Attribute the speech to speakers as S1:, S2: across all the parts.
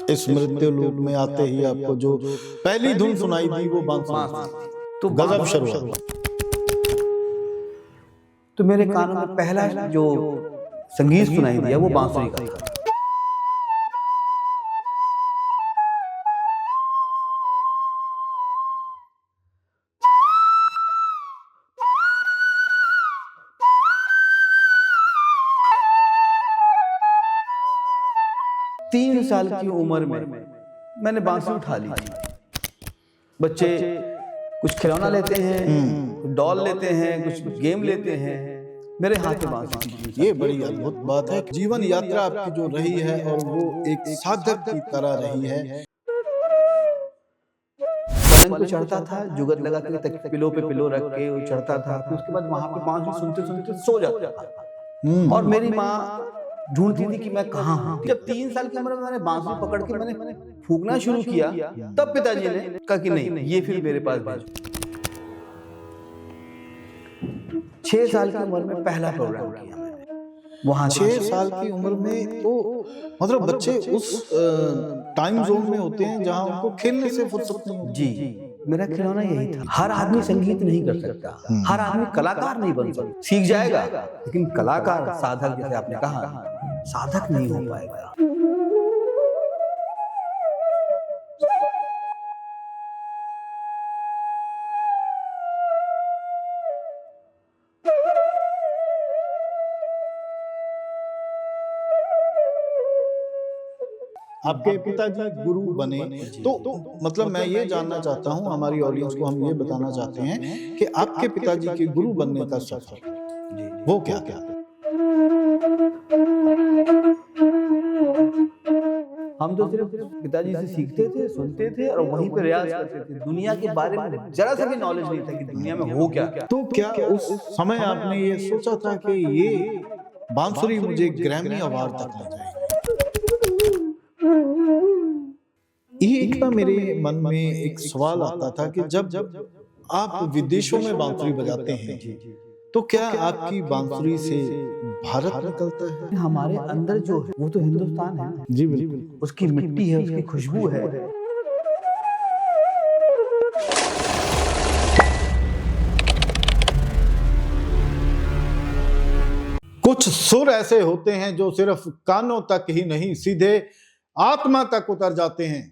S1: इस मृत्यु लोक में आते ही आपको जो पहली धुन सुनाई दी वो बांसुरी, तो गजब शुरुआत।
S2: तो मेरे कानों में पहला जो संगीत सुनाई दिया वो बांसुरी का था। तीन साल की उम्र में मैंने बांसुरी उठा ली थी। बच्चे कुछ खिलौना लेते हैं, डॉल लेते हैं, कुछ गेम लेते हैं, मेरे हाथ में बांसुरी थी।
S1: ये बड़ी अद्भुत बात है। जीवन यात्रा आपकी जो रही है और वो एक साधक की तरह रही है।
S2: पलंग पे चढ़ता था, जुगत लगा के पिलो पे पिलो रख के वो चढ़ता था, फिर उसके बाद वहां पे बांसुरी सुनते सुनते सो जाता था। और मेरी माँ ढूंढती थी कि मैं कहाँ हूँ। जब 3 साल की उम्र में मैंने बांसुरी पकड़ के मैंने फूंकना शुरू किया, तब पिताजी ने कहा कि नहीं, ये फिर मेरे पास भेजो। 6 साल की उम्र में पहला प्रोग्राम किया मैंने वहां।
S1: 6 साल की उम्र में तो मतलब बच्चे उस टाइम जोन में होते हैं जहां उनको खेलने से फुर्सत नहीं होती।
S2: जी, मेरा खिलौना यही था। हर आदमी संगीत नहीं कर सकता, हर आदमी कलाकार नहीं बन सकता। सीख जाएगा लेकिन कलाकार, साधक, जैसे आपने कहा, साधक नहीं हो पाएगा।
S1: आपके पिताजी गुरु बने तो मतलब मैं ये जानना चाहता हूँ, हमारी ऑडियंस को हम ये बताना चाहते हैं कि आपके पिताजी के गुरु बनने का सफर वो क्या क्या था?
S2: हम तो सिर्फ पिताजी से सीखते थे, सुनते थे और वहीं पे रियाज करते थे। दुनिया के बारे में जरा सा भी नॉलेज नहीं था कि दुनिया में हो क्या।
S1: तो क्या उस समय आपने ये सोचा था कि ये बांसुरी मुझे ग्रैमी अवार्ड तक ले जाएगी? ये एक ना मेरे मन में एक सवाल आता था कि जब आप विदेशों में बांसुरी बजाते हैं तो क्या आपकी बांसुरी से भारत निकलता है?
S2: हमारे अंदर जो है वो तो हिंदुस्तान है।
S1: जी बिल्कुल।
S2: उसकी मिट्टी है, उसकी खुशबू है।
S1: कुछ सुर ऐसे होते हैं जो सिर्फ कानों तक ही नहीं, सीधे आत्मा तक उतर जाते हैं,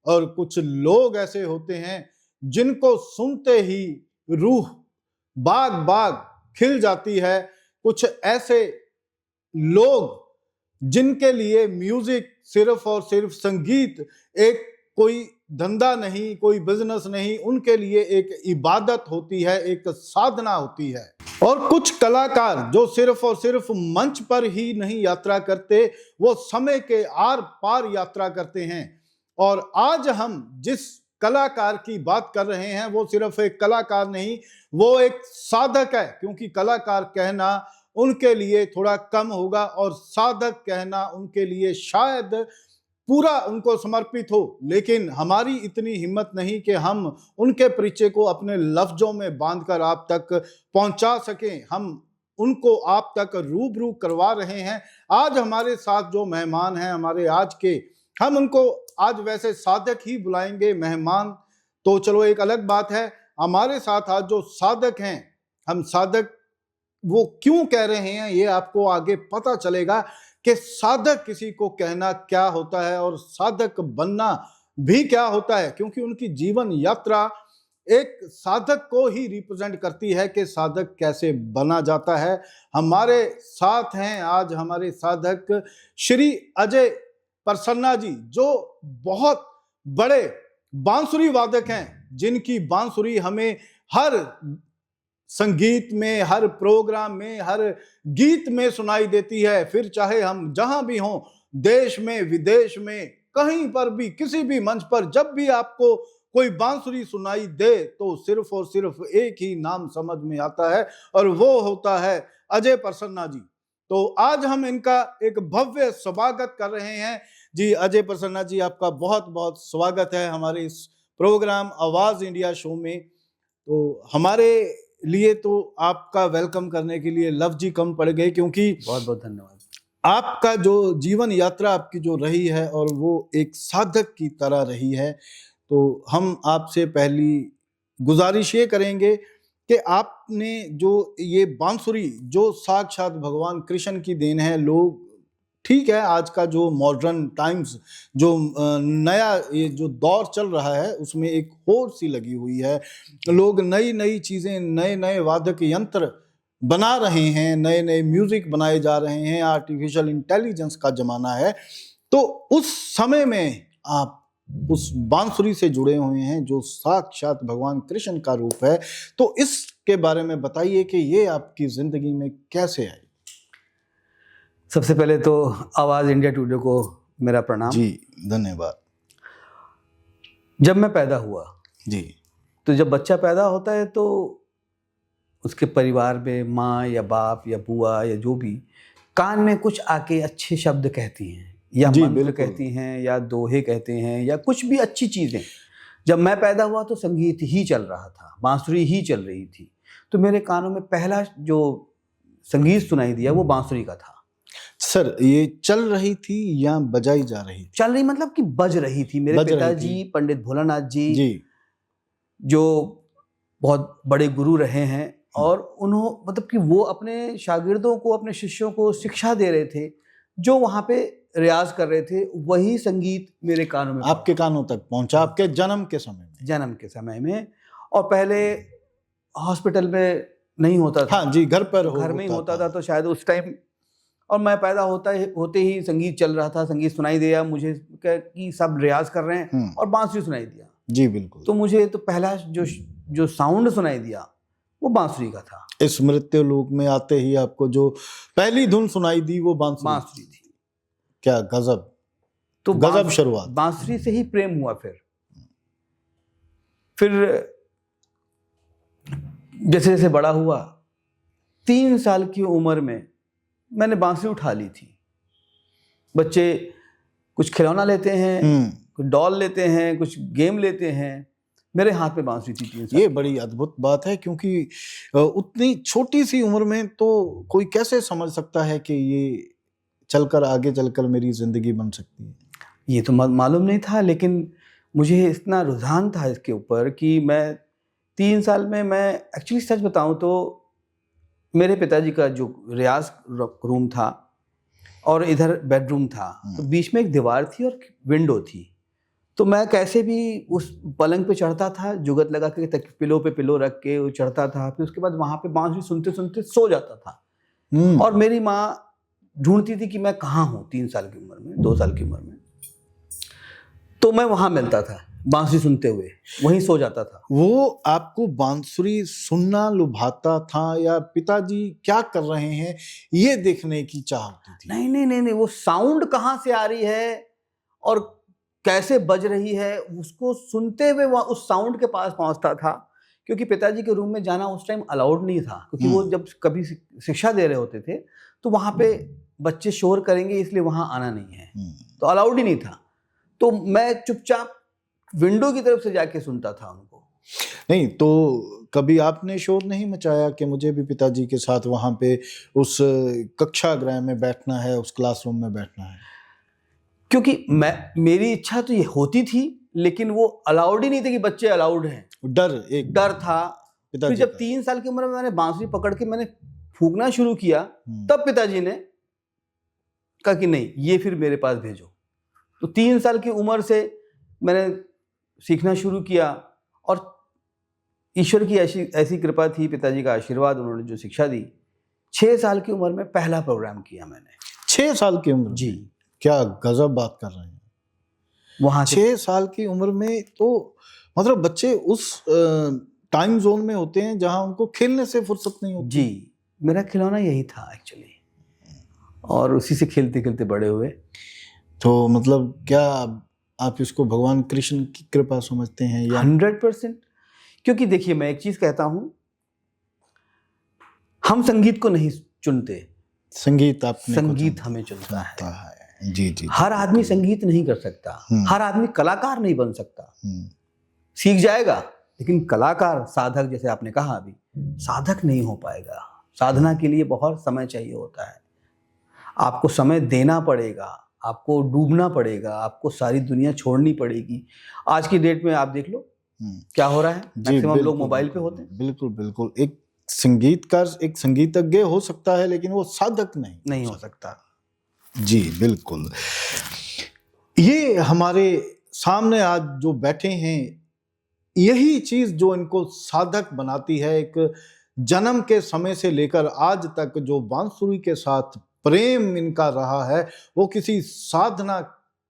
S1: और कुछ लोग ऐसे होते हैं जिनको सुनते ही रूह बाग बाग खिल जाती है। कुछ ऐसे लोग जिनके लिए म्यूजिक सिर्फ और सिर्फ संगीत एक कोई धंधा नहीं, कोई बिजनेस नहीं, उनके लिए एक इबादत होती है, एक साधना होती है। और कुछ कलाकार जो सिर्फ और सिर्फ मंच पर ही नहीं यात्रा करते, वो समय के आर पार यात्रा करते हैं। और आज हम जिस कलाकार की बात कर रहे हैं वो सिर्फ एक कलाकार नहीं, वो एक साधक है, क्योंकि कलाकार कहना उनके लिए थोड़ा कम होगा और साधक कहना उनके लिए शायद पूरा उनको समर्पित हो। लेकिन हमारी इतनी हिम्मत नहीं कि हम उनके परिचय को अपने लफ्जों में बांधकर आप तक पहुंचा सकें। हम उनको आप तक रूबरू करवा रहे हैं। आज हमारे साथ जो मेहमान हैं हमारे आज के, हम उनको आज वैसे साधक ही बुलाएंगे, मेहमान तो चलो एक अलग बात है। हमारे साथ आज जो साधक हैं, हम साधक वो क्यों कह रहे हैं ये आपको आगे पता चलेगा कि साधक किसी को कहना क्या होता है और साधक बनना भी क्या होता है, क्योंकि उनकी जीवन यात्रा एक साधक को ही रिप्रेजेंट करती है कि साधक कैसे बना जाता है। हमारे साथ हैं आज हमारे साधक श्री अजय प्रसन्ना जी, जो बहुत बड़े बांसुरी वादक हैं, जिनकी बांसुरी हमें हर संगीत में, हर प्रोग्राम में, हर गीत में सुनाई देती है। फिर चाहे हम जहां भी हों, देश में विदेश में, कहीं पर भी, किसी भी मंच पर, जब भी आपको कोई बांसुरी सुनाई दे तो सिर्फ और सिर्फ एक ही नाम समझ में आता है और वो होता है अजय प्रसन्ना जी। तो आज हम इनका एक भव्य स्वागत कर रहे हैं। जी अजय प्रसन्ना जी, आपका बहुत बहुत स्वागत है हमारे इस प्रोग्राम आवाज इंडिया शो में। तो हमारे लिए तो आपका वेलकम करने के लिए लफ्ज ही कम पड़ गए, क्योंकि
S2: बहुत बहुत धन्यवाद।
S1: आपका जो जीवन यात्रा आपकी जो रही है और वो एक साधक की तरह रही है, तो हम आपसे पहली गुजारिश ये करेंगे कि आपने जो ये बांसुरी जो साक्षात भगवान कृष्ण की देन है, लोग ठीक है आज का जो मॉडर्न टाइम्स जो नया ये जो दौर चल रहा है उसमें एक होड़ सी लगी हुई है, लोग नई नई चीज़ें नए नए वादक यंत्र बना रहे हैं, नए नए म्यूजिक बनाए जा रहे हैं, आर्टिफिशियल इंटेलिजेंस का जमाना है। तो उस समय में आप उस बांसुरी से जुड़े हुए हैं जो साक्षात भगवान कृष्ण का रूप है, तो इसके बारे में बताइए कि ये आपकी जिंदगी में कैसे आई।
S2: सबसे पहले तो आवाज़ इंडिया टुडे को मेरा प्रणाम
S1: जी, धन्यवाद।
S2: जब मैं पैदा हुआ
S1: जी,
S2: तो जब बच्चा पैदा होता है तो उसके परिवार में माँ या बाप या बुआ या जो भी कान में कुछ आके अच्छे शब्द कहती हैं या
S1: जी,
S2: मंत्र
S1: बिल्कुल।
S2: कहती हैं या दोहे कहते हैं या कुछ भी अच्छी चीज़ें। जब मैं पैदा हुआ तो संगीत ही चल रहा था, बांसुरी ही चल रही थी, तो मेरे कानों में पहला जो संगीत सुनाई दिया वो बांसुरी का था।
S1: सर ये चल रही थी या बजाई जा रही थी?
S2: चल रही मतलब कि बज रही थी। मेरे
S1: बज रही
S2: पिताजी
S1: थी।
S2: पंडित भोलानाथ जी
S1: जी,
S2: जो बहुत बड़े गुरु रहे हैं और मतलब कि वो अपने शागिर्दों को अपने शिष्यों को शिक्षा दे रहे थे, जो वहाँ पे रियाज कर रहे थे वही संगीत मेरे कानों में
S1: आपके कानों तक पहुंचा आपके जन्म के समय में।
S2: जन्म के समय में। और पहले हॉस्पिटल में नहीं होता था,
S1: हाँ जी, घर पर
S2: घर में ही होता था, तो शायद उस टाइम और मैं पैदा होते ही संगीत चल रहा था, संगीत सुनाई दिया मुझे कि सब रियाज कर रहे हैं और बांसुरी सुनाई दिया।
S1: जी बिल्कुल।
S2: तो मुझे तो पहला जो साउंड सुनाई दिया वो बांसुरी का था।
S1: इस मृत्यु लोक में आते ही आपको जो पहली धुन सुनाई दी वो बांसुरी
S2: थी।
S1: क्या गजब,
S2: तो
S1: गजब शुरुआत।
S2: बांसुरी से ही प्रेम हुआ। फिर जैसे जैसे बड़ा हुआ 3 साल की उम्र में मैंने बांसुरी उठा ली थी। बच्चे कुछ खिलौना लेते हैं, कुछ डॉल लेते हैं, कुछ गेम लेते हैं, मेरे हाथ में बांसुरी थी 3 साल।
S1: ये बड़ी अद्भुत बात है क्योंकि उतनी छोटी सी उम्र में तो कोई कैसे समझ सकता है कि ये चलकर आगे चलकर मेरी जिंदगी बन सकती है।
S2: ये तो मालूम नहीं था, लेकिन मुझे इतना रुझान था इसके ऊपर कि मैं 3 साल में मैं एक्चुअली सच बताऊं तो मेरे पिताजी का जो रियाज रूम था और इधर बेडरूम था, तो बीच में एक दीवार थी और विंडो थी। तो मैं कैसे भी उस पलंग पे चढ़ता था, जुगत लगा के पिलो पे पिलो रख के वो चढ़ता था, फिर उसके बाद वहां पे बांसुरी सुनते सुनते सो जाता था। और मेरी माँ ढूंढती थी कि मैं कहाँ हूँ 3 साल की उम्र में, 2 साल की उम्र में। तो मैं वहां मिलता था बांसुरी सुनते हुए, वहीं सो जाता था।
S1: वो आपको बांसुरी सुनना लुभाता था या पिताजी क्या कर रहे हैं ये देखने की चाह होती थी?
S2: नहीं, वो साउंड कहाँ से आ रही है और कैसे बज रही है उसको सुनते हुए वह उस साउंड के पास पहुंचता था। क्योंकि पिताजी के रूम में जाना उस टाइम अलाउड नहीं था, क्योंकि वो जब कभी शिक्षा दे रहे होते थे तो वहां पे बच्चे शोर करेंगे, इसलिए वहां आना नहीं है, तो अलाउड ही नहीं था। तो मैं चुपचाप विंडो की तरफ से जाके सुनता था उनको।
S1: नहीं तो कभी आपने शोर नहीं मचाया कि मुझे भी पिताजी के साथ वहां पे उस कक्षा गृह में बैठना है, उस क्लासरूम में बैठना है?
S2: क्योंकि मेरी इच्छा तो ये होती थी, लेकिन वो अलाउड ही नहीं थे कि बच्चे अलाउड हैं। एक डर था। फिर जब 3 साल की उम्र में मैंने बांसुरी पकड़ के मैंने फूंकना शुरू किया, तब पिताजी ने कहा कि नहीं, ये फिर मेरे पास भेजो। तो 3 साल की उम्र से मैंने सीखना शुरू किया और ईश्वर की ऐसी कृपा थी, पिताजी का आशीर्वाद, उन्होंने जो शिक्षा दी। 6 साल की उम्र में पहला प्रोग्राम किया मैंने।
S1: 6 साल की उम्र?
S2: जी,
S1: क्या गजब बात कर रहे हैं।
S2: वहां
S1: 6 साल की उम्र में तो मतलब बच्चे उस टाइम जोन में होते हैं जहां उनको खेलने से फुर्सत नहीं होती।
S2: जी, मेरा खिलौना यही था एक्चुअली, और उसी से खेलते खेलते बड़े हुए।
S1: तो मतलब क्या आप इसको भगवान कृष्ण की कृपा समझते हैं या?
S2: 100%। क्योंकि देखिए, मैं एक चीज कहता हूं, हम संगीत को नहीं चुनते,
S1: संगीत
S2: हमें चुनता है।
S1: जी।
S2: हर आदमी संगीत नहीं कर सकता, हर आदमी कलाकार नहीं बन सकता। सीख जाएगा, लेकिन कलाकार, साधक, जैसे आपने कहा अभी, साधक नहीं हो पाएगा। साधना के लिए बहुत समय चाहिए होता है। आपको समय देना पड़ेगा, आपको डूबना पड़ेगा, आपको सारी दुनिया छोड़नी पड़ेगी। आज की डेट में आप देख लो क्या हो रहा है, मैक्सिमम लोग मोबाइल पे होते हैं।
S1: बिल्कुल बिल्कुल। एक संगीतकार एक संगीतज्ञ हो सकता है, लेकिन वो साधक नहीं
S2: हो सकता।
S1: जी बिल्कुल। ये हमारे सामने आज जो बैठे हैं, यही चीज जो इनको साधक बनाती है। एक जन्म के समय से लेकर आज तक जो बांसुरी के साथ प्रेम इनका रहा है, वो किसी साधना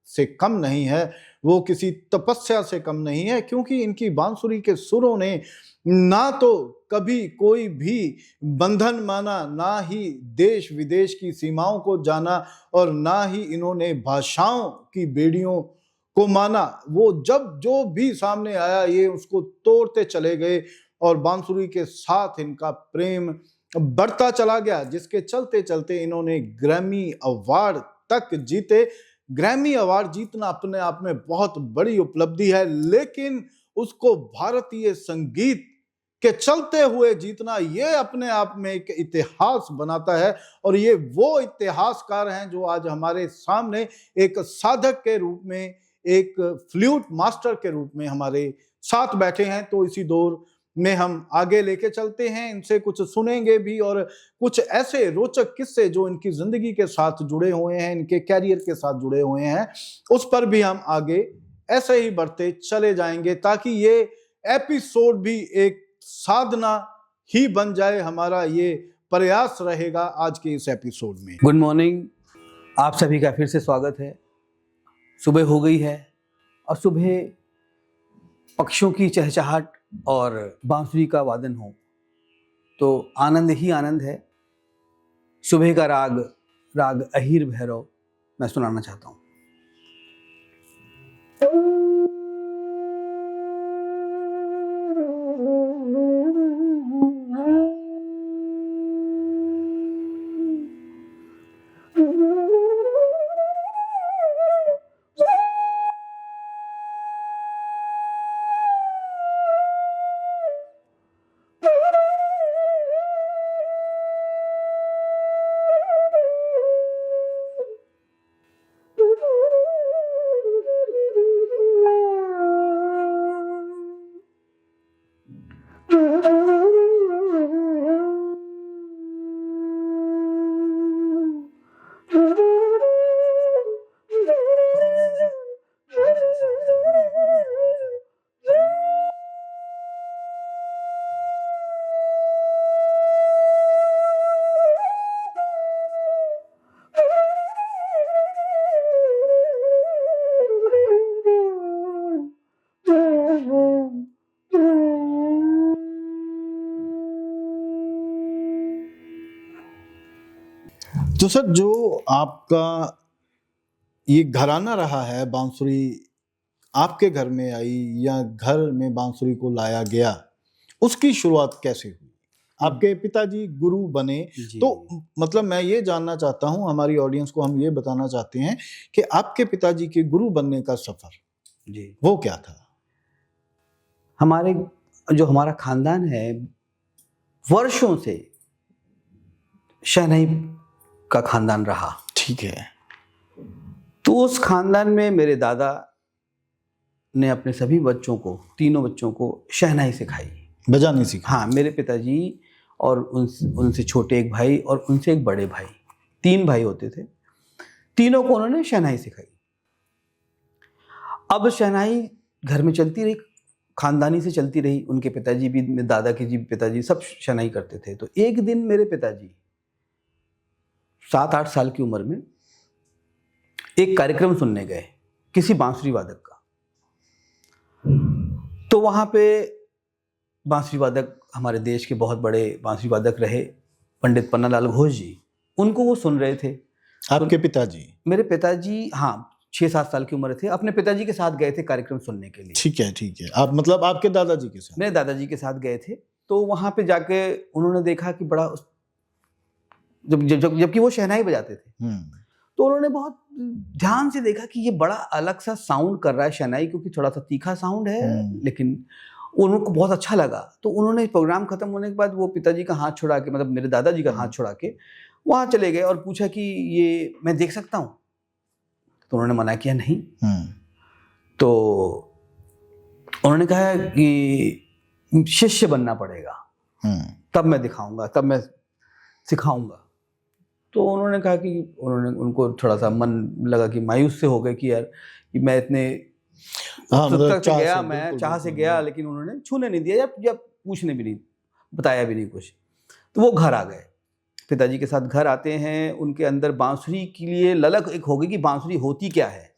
S1: से कम नहीं है, वो किसी तपस्या से कम नहीं है, क्योंकि इनकी बांसुरी के सुरों ने ना तो कभी कोई भी बंधन माना, ना ही देश विदेश की सीमाओं को जाना, और ना ही इन्होंने भाषाओं की बेड़ियों को माना। वो जब जो भी सामने आया ये उसको तोड़ते चले गए, और बांसुरी के साथ इनका प्रेम बढ़ता चला गया, जिसके चलते चलते इन्होंने ग्रैमी अवार्ड तक जीते। ग्रैमी अवार्ड जीतना अपने आप में बहुत बड़ी उपलब्धि है, लेकिन उसको भारतीय संगीत के चलते हुए जीतना ये अपने आप में एक इतिहास बनाता है। और ये वो इतिहासकार हैं जो आज हमारे सामने एक साधक के रूप में, एक फ्लूट मास्टर के रूप में हमारे साथ बैठे हैं। तो इसी दौर में हम आगे लेके चलते हैं, इनसे कुछ सुनेंगे भी, और कुछ ऐसे रोचक किस्से जो इनकी जिंदगी के साथ जुड़े हुए हैं, इनके कैरियर के साथ जुड़े हुए हैं, उस पर भी हम आगे ऐसे ही बढ़ते चले जाएंगे, ताकि ये एपिसोड भी एक साधना ही बन जाए। हमारा ये प्रयास रहेगा आज के इस एपिसोड में।
S2: गुड मॉर्निंग, आप सभी का फिर से स्वागत है। सुबह हो गई है और सुबह पक्षियों की चहचहाट और बांसुरी का वादन हो तो आनंद ही आनंद है। सुबह का राग अहीर भैरव मैं सुनाना चाहता हूँ।
S1: तो सर, जो आपका ये घराना रहा है, बांसुरी आपके घर में आई या घर में बांसुरी को लाया गया, उसकी शुरुआत कैसे हुई? आपके पिताजी गुरु बने, तो मतलब मैं ये जानना चाहता हूँ, हमारी ऑडियंस को हम ये बताना चाहते हैं कि आपके पिताजी के गुरु बनने का सफर
S2: जी
S1: वो क्या था?
S2: हमारा खानदान है वर्षों से शहनाई का खानदान रहा।
S1: ठीक है।
S2: तो उस खानदान में मेरे दादा ने अपने सभी बच्चों को, तीनों बच्चों को शहनाई सिखाई,
S1: बजानी सिखाई।
S2: हाँ, मेरे पिताजी और उनसे छोटे एक भाई और उनसे एक बड़े भाई, 3 भाई होते थे, तीनों को उन्होंने शहनाई सिखाई। अब शहनाई घर में चलती रही, खानदानी से चलती रही। उनके पिताजी भी, दादा के जी पिताजी सब शहनाई करते थे। तो एक दिन मेरे पिताजी 7-8 साल की उम्र में एक कार्यक्रम सुनने गए किसी बांसुरी वादक का। तो वहां पे बांसुरी वादक, हमारे देश के बहुत बड़े बांसुरी वादक रहे पंडित पन्नालाल घोष जी, उनको वो सुन रहे थे।
S1: आपके पिताजी?
S2: मेरे पिताजी हाँ 6-7 साल की उम्र थे, अपने पिताजी के साथ गए थे कार्यक्रम सुनने के लिए।
S1: ठीक है, ठीक है। आप मतलब आपके दादाजी के साथ?
S2: मेरे दादाजी के साथ गए थे। तो वहां पे जाके उन्होंने देखा कि बड़ा, जबकि वो शहनाई बजाते थे, तो उन्होंने बहुत ध्यान से देखा कि ये बड़ा अलग सा साउंड कर रहा है शहनाई, क्योंकि थोड़ा सा तीखा साउंड है, लेकिन उनको बहुत अच्छा लगा। तो उन्होंने प्रोग्राम खत्म होने के बाद वो पिताजी का हाथ छुड़ा के, मतलब मेरे दादाजी का हाथ छुड़ा के वहां चले गए और पूछा कि ये मैं देख सकता हूँ, तो उन्होंने मना किया नहीं। तो उन्होंने कहा कि शिष्य बनना पड़ेगा, तब मैं दिखाऊंगा, तब मैं सिखाऊंगा। तो उन्होंने कहा कि उनको थोड़ा सा मन लगा कि मायूस से हो गए कि यार कि मैं इतने उत्सुकता से गया, मैं चाह से गया, लेकिन उन्होंने छूने नहीं दिया या पूछने भी नहीं, बताया भी नहीं कुछ। तो वो घर आ गए, पिताजी के साथ घर आते हैं। उनके अंदर बांसुरी के लिए ललक एक हो गई कि बांसुरी होती क्या है।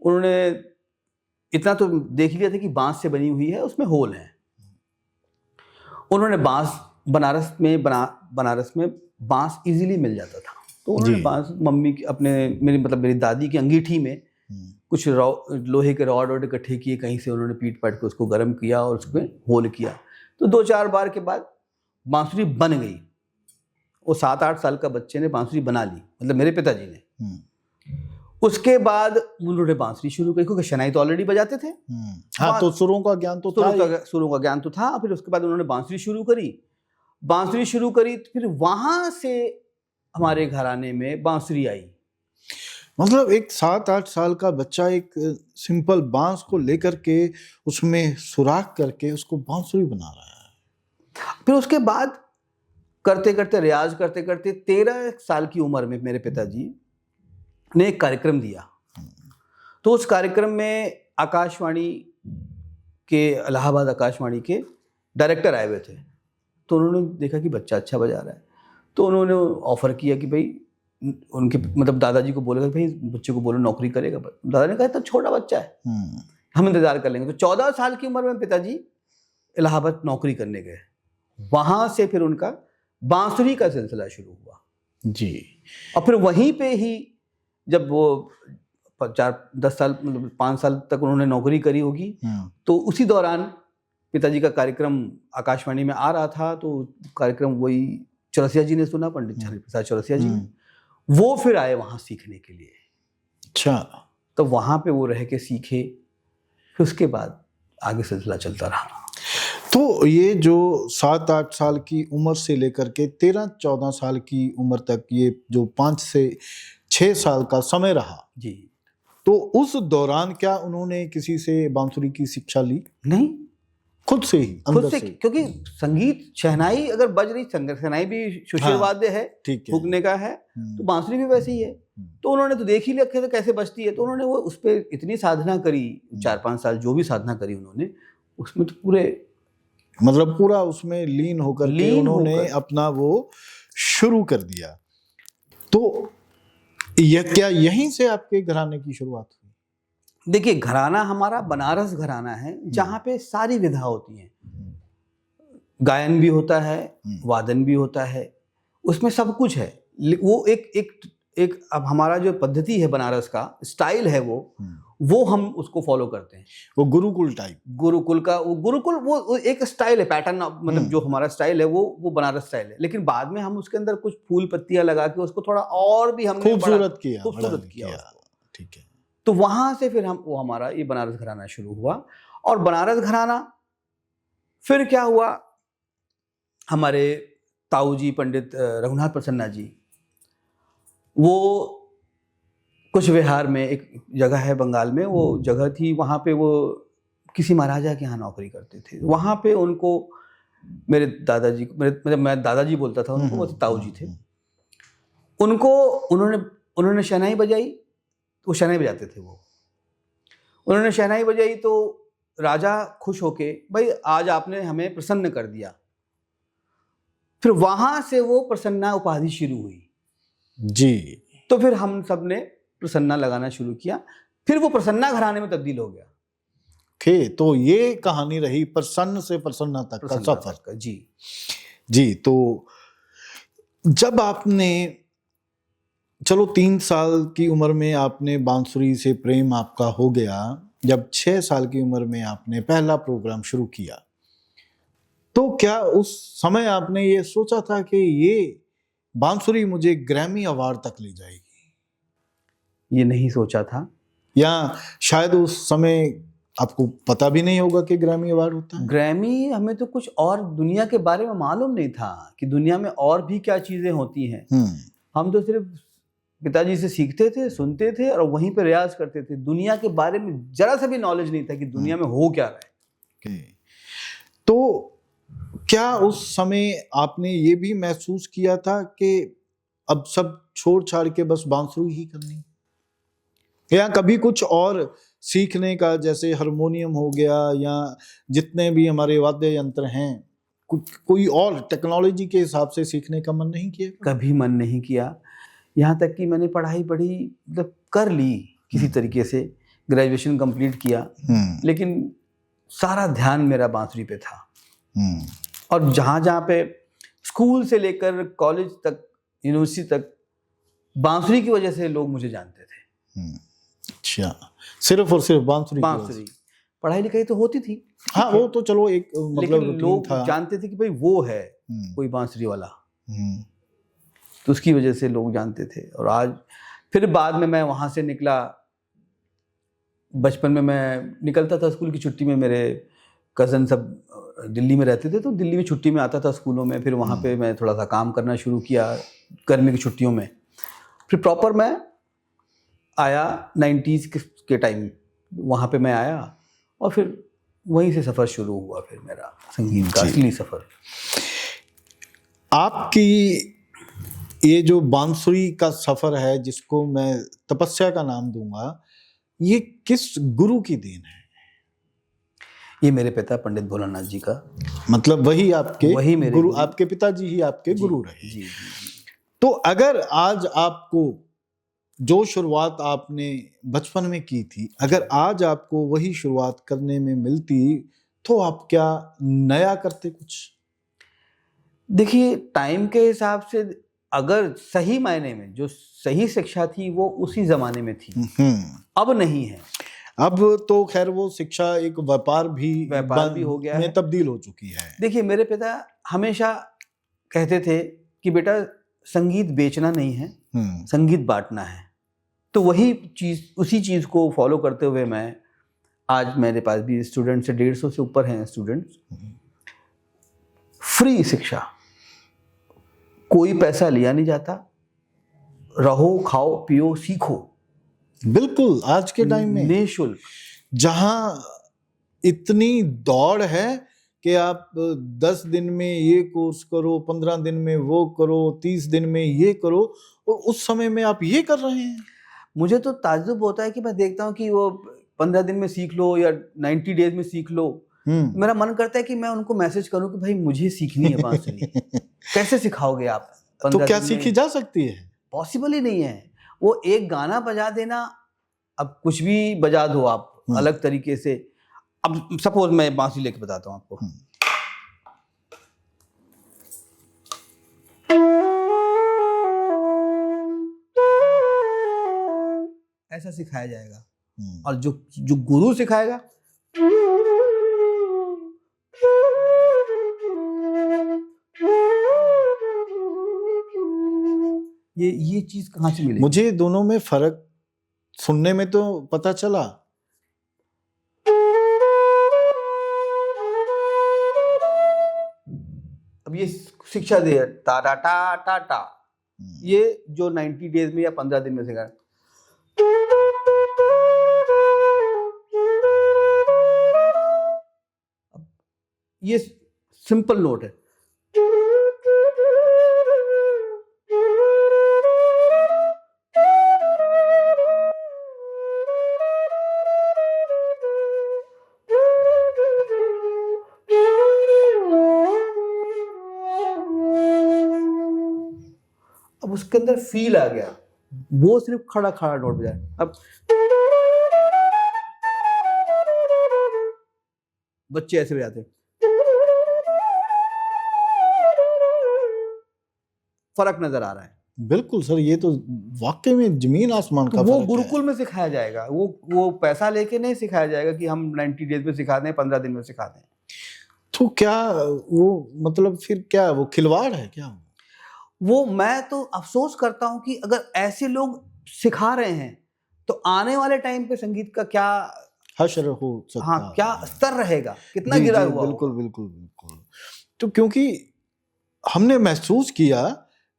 S2: उन्होंने इतना तो देख लिया था कि बांस से बनी हुई है, उसमें होल है। उन्होंने बांस बनारस में बांस इजीली मिल जाता था, तो उन्होंने बांस मम्मी मेरी दादी की अंगीठी में कुछ लोहे के रॉड इकट्ठे किए, कहीं से उन्होंने पीट पाट के उसको गर्म किया और उसमें होल किया। तो 2-4 बार के बाद बांसुरी बन गई। वो 7-8 साल का बच्चे ने बांसुरी बना ली, मतलब मेरे पिताजी ने। उसके बाद उन्होंने बांसुरी शुरू की, क्योंकि शनाई तो ऑलरेडी बजाते थे।
S1: हाँ, तो सुरों का ज्ञान तो
S2: था। फिर उसके बाद उन्होंने बांसुरी शुरू करी। फिर वहां से हमारे घराने में बांसुरी आई।
S1: मतलब एक 7-8 साल का बच्चा एक सिंपल बांस को लेकर के उसमें सुराख करके उसको बांसुरी बना रहा है।
S2: फिर उसके बाद रियाज करते 13 साल की उम्र में मेरे पिताजी ने एक कार्यक्रम दिया। तो उस कार्यक्रम में आकाशवाणी के, इलाहाबाद आकाशवाणी के डायरेक्टर आए हुए थे। तो उन्होंने देखा कि बच्चा अच्छा बजा रहा है, तो उन्होंने ऑफर किया कि भाई उनके मतलब दादाजी को बोलेगा भाई बच्चे को बोलो नौकरी करेगा। दादा ने कहा तो छोटा बच्चा है, हम इंतजार कर लेंगे। तो 14 साल की उम्र में पिताजी इलाहाबाद नौकरी करने गए। वहां से फिर उनका बांसुरी का सिलसिला शुरू हुआ
S1: जी।
S2: और फिर वहीं पे ही जब वो 4-10 साल मतलब 5 साल तक उन्होंने नौकरी करी होगी, तो उसी दौरान पिताजी का कार्यक्रम आकाशवाणी में आ रहा था। तो कार्यक्रम वही चौरसिया जी ने सुना, पंडित हरि प्रसाद चौरसिया जी ने, वो फिर आए वहां सीखने के लिए।
S1: अच्छा।
S2: तो वहां पे वो रह के सीखे, फिर उसके बाद आगे सिलसिला चलता रहा।
S1: तो ये जो 7-8 साल की उम्र से लेकर के 13-14 साल की उम्र तक, ये जो 5 से 6 साल का समय रहा
S2: जी,
S1: तो उस दौरान क्या उन्होंने किसी से बांसुरी की शिक्षा ली?
S2: नहीं,
S1: खुद से ही, अंदर से।
S2: क्योंकि संगीत, शहनाई अगर बज रही, शहनाई भी सुशील वाद्य है, फूकने का है, तो बांसुरी भी वैसे ही है। तो उन्होंने तो देख ही लिया था कैसे बजती है। तो उन्होंने वो उस पर इतनी साधना करी, 4-5 साल जो भी साधना करी उन्होंने, उसमें तो पूरा उसमें लीन होकर उन्होंने अपना वो शुरू कर दिया। तो क्या यहीं से आपके घराने की शुरुआत हुई? देखिए, घराना हमारा बनारस घराना है, जहाँ पे सारी विधा होती हैं। गायन भी होता है, वादन भी होता है, उसमें सब कुछ है। वो एक अब हमारा जो पद्धति है, बनारस का स्टाइल है, वो हम उसको फॉलो करते हैं।
S1: वो गुरुकुल टाइप,
S2: गुरुकुल वो एक स्टाइल है, पैटर्न, मतलब जो हमारा स्टाइल है वो बनारस स्टाइल है। लेकिन बाद में हम उसके अंदर कुछ फूल पत्तियां लगा के उसको थोड़ा और भी हमने
S1: खूबसूरत किया
S2: उसको।
S1: ठीक है।
S2: तो वहां से फिर वो हमारा ये बनारस घराना शुरू हुआ। और बनारस घराना फिर क्या हुआ, हमारे ताऊ जी पंडित रघुनाथ प्रसन्ना जी, वो कुछ विहार में एक जगह है बंगाल में, वो जगह थी, वहाँ पे वो किसी महाराजा के यहाँ नौकरी करते थे। वहाँ पे उनको मेरे दादाजी, मैं दादाजी बोलता था उनको, वो ताऊ जी थे, उन्होंने शहनाई बजाई। वो शहनाई बजाते थे, उन्होंने शहनाई बजाई तो राजा खुश होके, भाई आज आपने हमें प्रसन्न कर दिया। फिर वहां से वो प्रसन्ना उपाधि शुरू हुई
S1: जी।
S2: तो फिर हम सब ने प्रसन्ना लगाना शुरू किया, फिर वो प्रसन्ना घराने में तब्दील हो गया।
S1: तो ये कहानी रही प्रसन्न से प्रसन्ना तक का सफर। जी। तो जब आपने, चलो 3 साल की उम्र में आपने बांसुरी से प्रेम आपका हो गया, जब 6 साल की उम्र में आपने पहला प्रोग्राम शुरू किया, तो क्या उस समय आपने ये सोचा था कि ये बांसुरी मुझे ग्रैमी अवार्ड तक ले जाएगी?
S2: ये नहीं सोचा था।
S1: या शायद उस समय आपको पता भी नहीं होगा कि ग्रैमी अवार्ड होता है।
S2: ग्रैमी हमें तो कुछ और दुनिया के बारे में मालूम नहीं था कि दुनिया में और भी क्या चीजें होती हैं। हम तो सिर्फ पिताजी से सीखते थे, सुनते थे और वहीं पे रियाज करते थे। दुनिया के बारे में जरा सा भी नॉलेज नहीं था कि दुनिया में हो क्या रहा है।
S1: तो क्या उस समय आपने ये भी महसूस किया था कि अब सब छोड़ छाड़ के बस बांसुरी ही करनी, या कभी कुछ और सीखने का, जैसे हारमोनियम हो गया या जितने भी हमारे वाद्य यंत्र हैं, कोई और टेक्नोलॉजी के हिसाब से सीखने का मन नहीं किया?
S2: कभी मन नहीं किया। यहाँ तक कि मैंने पढ़ाई पढ़ी, मतलब कर ली किसी तरीके से, ग्रेजुएशन कंप्लीट किया, लेकिन सारा ध्यान मेरा बांसुरी पे था। और जहाँ जहाँ पे स्कूल से लेकर कॉलेज तक, यूनिवर्सिटी तक, बांसुरी की वजह से लोग मुझे जानते थे।
S1: अच्छा, सिर्फ और सिर्फ बांसुरी?
S2: पढ़ाई लिखाई तो होती थी,
S1: हाँ, वो तो चलो एक मतलब
S2: लोग जानते थे कि भाई वो है कोई बांसुरी वाला, तो उसकी वजह से लोग जानते थे। और आज फिर बाद में मैं वहाँ से निकला। बचपन में मैं निकलता था स्कूल की छुट्टी में, मेरे कज़न सब दिल्ली में रहते थे, तो दिल्ली में छुट्टी में आता था स्कूलों में। फिर वहाँ पे मैं थोड़ा सा काम करना शुरू किया गर्मी की छुट्टियों में। फिर प्रॉपर मैं आया 90s के टाइम, वहाँ पे मैं आया और फिर वहीं से सफ़र शुरू हुआ फिर मेरा संगीत का असली सफ़र।
S1: आपकी ये जो बांसुरी का सफ़र है, जिसको मैं तपस्या का नाम दूंगा, ये किस गुरु की देन है?
S2: ये मेरे पिता पंडित भोलानाथ जी का,
S1: मतलब वही मेरे गुरु, आपके पिताजी ही आपके गुरु रहे।
S2: जी।
S1: तो अगर आज आपको जो शुरुआत आपने बचपन में की थी, अगर आज आपको वही शुरुआत करने में मिलती, तो आप क्या नया करते कुछ?
S2: देखिए, टाइम के हिसाब से अगर सही मायने में जो सही शिक्षा थी वो उसी जमाने में थी, अब नहीं है।
S1: अब तो खैर वो शिक्षा एक व्यापार भी
S2: हो गया
S1: में तब्दील हो चुकी है।
S2: देखिए, मेरे पिता हमेशा कहते थे कि बेटा, संगीत बेचना नहीं है, संगीत बांटना है। तो वही चीज, उसी चीज को फॉलो करते हुए मैं आज, मेरे पास भी स्टूडेंट्स 150 से ऊपर हैं स्टूडेंट्स। फ्री शिक्षा, कोई पैसा लिया नहीं जाता, रहो, खाओ, पियो, सीखो।
S1: बिल्कुल, आज के टाइम में
S2: निःशुल्क।
S1: जहां इतनी दौड़ है कि आप 10 दिन में ये कोर्स करो, 15 दिन में वो करो, 30 दिन में ये करो, और उस समय में आप ये कर रहे हैं।
S2: मुझे तो ताज्जुब होता है कि मैं देखता हूँ कि वो 15 दिन में सीख लो या 90 डेज में सीख लो। मेरा मन करता है कि मैं उनको मैसेज करूं कि भाई मुझे सीखनी है बांसुरी। कैसे सिखाओगे आप?
S1: तो क्या सीखी जा सकती है?
S2: पॉसिबल ही नहीं है। वो एक गाना बजा देना, अब कुछ भी बजा दो आप अलग तरीके से। अब सपोज मैं बांसुरी लेके बताता हूँ आपको। ऐसा सिखाया जाएगा, और जो गुरु सिखाएगा ये चीज कहाँ से मिलेगी?
S1: मुझे दोनों में फर्क सुनने में तो पता चला।
S2: अब ये शिक्षा दे टा टा टा टा टा, ये जो 90 डेज में या 15 दिन में सिखाया। ये सिंपल नोट है। अब उसके अंदर फील आ गया, वो सिर्फ खड़ा खड़ा नोट बजाए। अब बच्चे ऐसे बजाते हैं, फर्क नजर आ रहा है।
S1: बिल्कुल सर, ये तो वाकई में जमीन आसमान का फर्क है।
S2: वो गुरुकुल में सिखाया जाएगा, वो पैसा लेके नहीं सिखाया जाएगा कि हम 90 डेज में सिखा दें, 15 दिन में सिखा दें।
S1: तो क्या वो मतलब फिर क्या वो खिलवाड़ है क्या?
S2: वो मैं तो अफसोस करता हूं कि अगर ऐसे लोग सिखा रहे हैं तो आने वाले टाइम पे संगीत का क्या
S1: हश्र हो सकता
S2: हाँ,
S1: है।
S2: क्या स्तर रहेगा, कितना
S1: जी,
S2: गिरा
S1: जी,
S2: हुआ
S1: बिल्कुल
S2: होगा।
S1: बिल्कुल बिल्कुल। तो क्योंकि हमने महसूस किया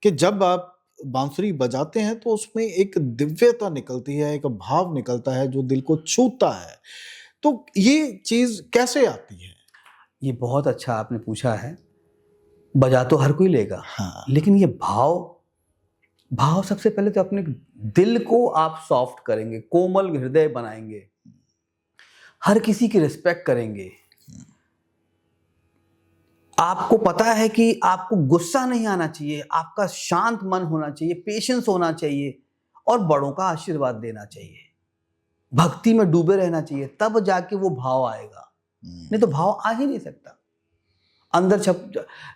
S1: कि जब आप बांसुरी बजाते हैं तो उसमें एक दिव्यता निकलती है, एक भाव निकलता है जो दिल को छूता है। तो ये चीज कैसे आती है?
S2: ये बहुत अच्छा आपने पूछा है। बजा तो हर कोई लेगा,
S1: हाँ।
S2: लेकिन ये भाव, भाव सबसे पहले तो अपने दिल को आप सॉफ्ट करेंगे, कोमल हृदय बनाएंगे, हर किसी की रिस्पेक्ट करेंगे। आपको पता है कि आपको गुस्सा नहीं आना चाहिए, आपका शांत मन होना चाहिए, पेशेंस होना चाहिए और बड़ों का आशीर्वाद देना चाहिए, भक्ति में डूबे रहना चाहिए, तब जाके वो भाव आएगा। नहीं तो भाव आ ही नहीं सकता। अंदर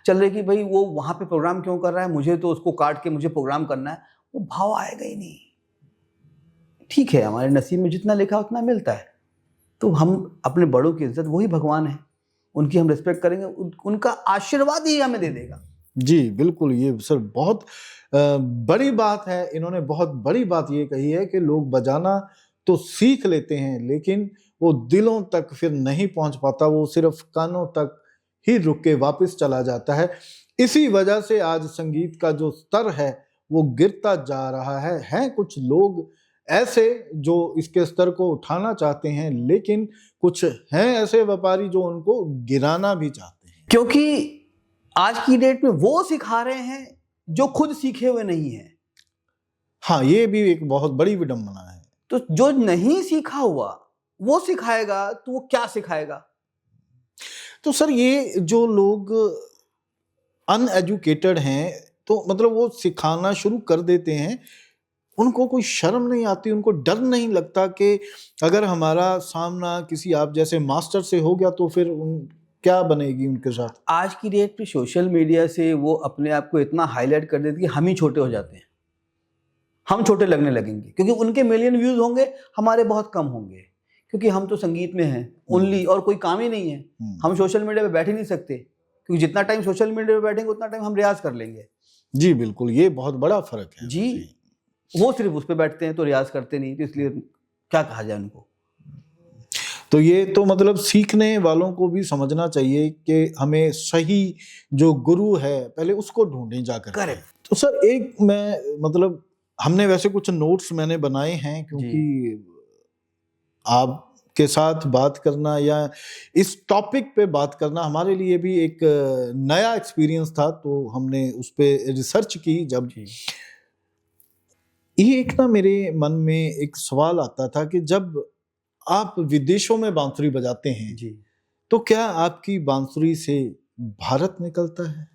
S2: चल रही कि भाई वो वहां पे प्रोग्राम क्यों कर रहा है, मुझे तो उसको काट के मुझे प्रोग्राम करना है, वो भाव आएगा ही नहीं। ठीक है, हमारे नसीब में जितना लिखा उतना मिलता है, तो हम अपने बड़ों की इज्जत, वही भगवान है, उनकी हम रिस्पेक्ट करेंगे, उनका आशीर्वाद ही हमें दे देगा।
S1: जी बिल्कुल, ये सर बहुत बड़ी बात है। इन्होंने बहुत बड़ी बात ये कही है कि लोग बजाना तो सीख लेते हैं लेकिन वो दिलों तक फिर नहीं पहुंच पाता, वो सिर्फ कानों तक ही रुक के वापस चला जाता है। इसी वजह से आज संगीत का जो स्तर है वो गिरता जा रहा है। हैं कुछ लोग ऐसे जो इसके स्तर को उठाना चाहते हैं, लेकिन कुछ हैं ऐसे व्यापारी जो उनको गिराना भी चाहते हैं।
S2: क्योंकि आज की डेट में वो सिखा रहे हैं जो खुद सीखे हुए नहीं है।
S1: हाँ, ये भी एक बहुत बड़ी विडंबना है।
S2: तो जो नहीं सीखा हुआ वो सिखाएगा तो वो क्या सिखाएगा?
S1: तो सर ये जो लोग अनएजुकेटेड हैं तो मतलब वो सिखाना शुरू कर देते हैं, उनको कोई शर्म नहीं आती, उनको डर नहीं लगता कि अगर हमारा सामना किसी आप जैसे मास्टर से हो गया तो फिर क्या बनेगी उनके साथ?
S2: आज की डेट पे सोशल मीडिया से वो अपने आप को इतना हाईलाइट कर देते कि हम ही छोटे हो जाते हैं, हम छोटे लगने लगेंगे, क्योंकि उनके मिलियन व्यूज होंगे, हमारे बहुत कम होंगे, क्योंकि हम तो संगीत में हैं ओनली, और कोई काम ही नहीं है। हम सोशल मीडिया पे बैठ ही नहीं सकते, क्योंकि जितना टाइम सोशल मीडिया पे बैठेंगे उतना टाइम हम रियाज कर लेंगे।
S1: जी बिल्कुल, ये बहुत बड़ा फर्क है
S2: जी, वो सिर्फ उस पे बैठते हैं तो रियाज करते नहीं, तो इसलिए क्या कहा जाए उनको।
S1: तो ये तो मतलब सीखने वालों को भी समझना चाहिए कि हमें सही जो गुरु है पहले उसको ढूंढें जाकर।
S2: करेक्ट।
S1: तो सर एक मैं मतलब हमने वैसे कुछ नोट्स मैंने बनाए हैं, क्योंकि आपके साथ बात करना या इस टॉपिक पे बात करना हमारे लिए भी एक नया एक्सपीरियंस था, तो हमने उस पे रिसर्च की। जब ये एक ना मेरे मन में एक सवाल आता था कि जब आप विदेशों में बांसुरी बजाते हैं
S2: जी,
S1: तो क्या आपकी बांसुरी से भारत निकलता है?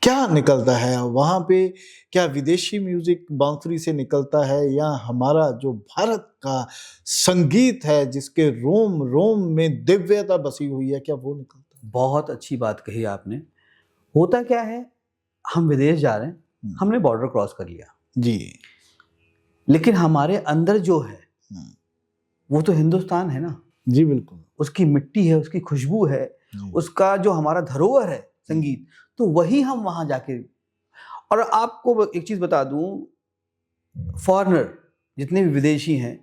S1: क्या निकलता है वहां पे? क्या विदेशी म्यूजिक बांसुरी से निकलता है या हमारा जो भारत का संगीत है जिसके रोम रोम में दिव्यता बसी हुई है, क्या वो निकलता है?
S2: बहुत अच्छी बात कही आपने। होता क्या है, हम विदेश जा रहे हैं, हमने बॉर्डर क्रॉस कर लिया
S1: जी,
S2: लेकिन हमारे अंदर जो है वो तो हिंदुस्तान है ना।
S1: जी बिल्कुल,
S2: उसकी मिट्टी है, उसकी खुशबू है, उसका जो हमारा धरोहर है संगीत, तो वही हम वहां जाके। और आपको एक चीज बता दूं, फॉरेनर जितने भी विदेशी हैं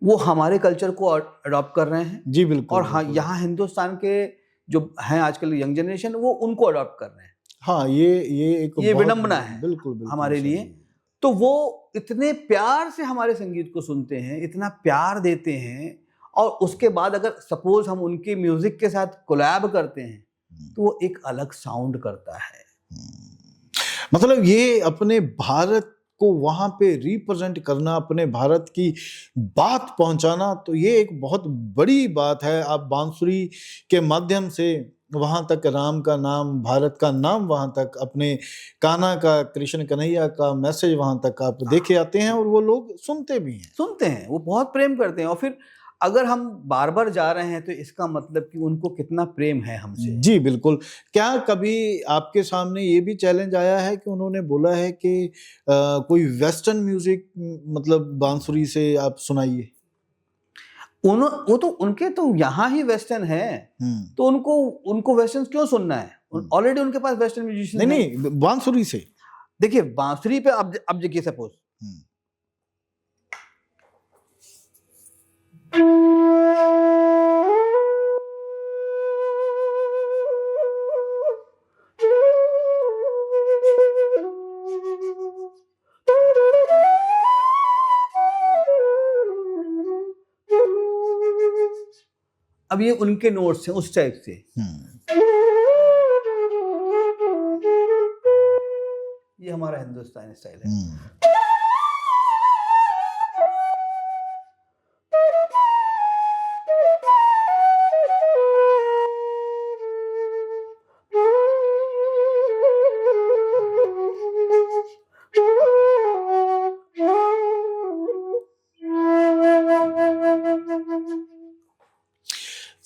S2: वो हमारे कल्चर को अडॉप्ट कर रहे हैं।
S1: जी बिल्कुल।
S2: और हाँ, यहाँ हिंदुस्तान के जो हैं आजकल यंग जनरेशन, वो उनको अडॉप्ट कर रहे हैं।
S1: हाँ, ये एक
S2: ये
S1: बहुत
S2: विडंबना है
S1: बिल्कुल बिल्कुल
S2: हमारे
S1: सही।
S2: लिए। तो वो इतने प्यार से हमारे संगीत को सुनते हैं, इतना प्यार देते हैं, और उसके बाद अगर सपोज हम उनके म्यूजिक के साथ कोलैब करते हैं तो वो एक अलग साउंड करता है।
S1: मतलब ये अपने भारत को वहां पे रिप्रेजेंट करना, अपने भारत की बात पहुंचाना, तो ये एक बहुत बड़ी बात है। आप बांसुरी के माध्यम से वहां तक राम का नाम, भारत का नाम वहां तक, अपने कान्हा का, कृष्ण कन्हैया का मैसेज वहां तक आप देखे आते हैं और वो लोग सुनते भी हैं।
S2: सुनते हैं, वो बहुत प्रेम करते हैं। और फिर अगर हम बार बार जा रहे हैं तो इसका मतलब कि उनको कितना प्रेम है हमसे।
S1: जी बिल्कुल। क्या कभी आपके सामने ये भी चैलेंज आया है कि उन्होंने बोला है कि कोई वेस्टर्न म्यूजिक मतलब बांसुरी से आप सुनाइए?
S2: वो तो उनके तो यहाँ ही वेस्टर्न है, तो उनको वेस्टर्न क्यों सुनना है? ऑलरेडी उनके पास वेस्टर्न म्यूजिशियन
S1: नहीं, बांसुरी से।
S2: देखिए, बांसुरी पे अब देखिए, सपोज अब ये उनके नोट्स हैं उस टाइप से। ये हमारा हिंदुस्तानी स्टाइल है।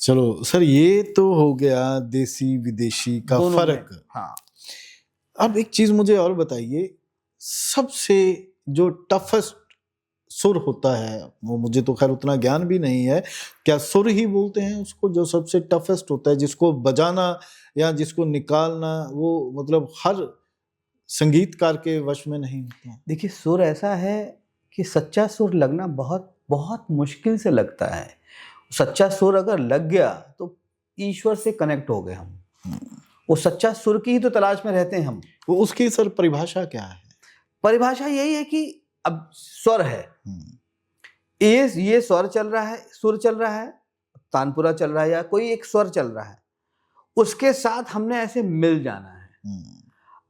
S1: चलो सर, ये तो हो गया देसी विदेशी का
S2: दोनों
S1: फर्क।
S2: में, हाँ।
S1: अब एक चीज मुझे और बताइए, सबसे जो टफेस्ट सुर होता है, वो मुझे तो खैर उतना ज्ञान भी नहीं है, क्या सुर ही बोलते हैं उसको, जो सबसे टफेस्ट होता है, जिसको बजाना या जिसको निकालना वो मतलब हर संगीतकार के वश में नहीं होता?
S2: देखिए, सुर ऐसा है कि सच्चा सुर लगना बहुत बहुत मुश्किल से लगता है। सच्चा सुर अगर लग गया तो ईश्वर से कनेक्ट हो गए हम। वो सच्चा सुर की ही तो तलाश में रहते हैं हम।
S1: वो उसकी सर परिभाषा क्या है?
S2: परिभाषा यही है कि अब स्वर है, ये स्वर चल रहा है, सुर चल रहा है, तानपुरा चल रहा है या कोई एक स्वर चल रहा है, उसके साथ हमने ऐसे मिल जाना है।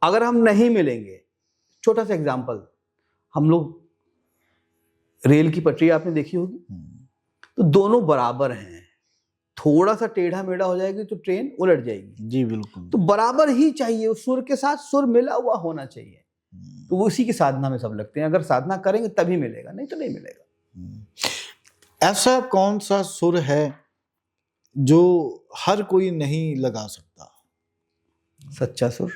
S2: अगर हम नहीं मिलेंगे, छोटा सा एग्जांपल, हम लोग रेल की पटरी आपने देखी होगी, तो दोनों बराबर हैं, थोड़ा सा टेढ़ा मेढ़ा हो जाएगी तो ट्रेन उलट जाएगी।
S1: जी बिल्कुल।
S2: तो बराबर ही चाहिए, उस सुर के साथ सुर मिला हुआ होना चाहिए। तो वो उसी की साधना में सब लगते हैं। अगर साधना करेंगे तभी मिलेगा, नहीं तो नहीं मिलेगा।
S1: ऐसा कौन सा सुर है जो हर कोई नहीं लगा सकता?
S2: सच्चा सुर।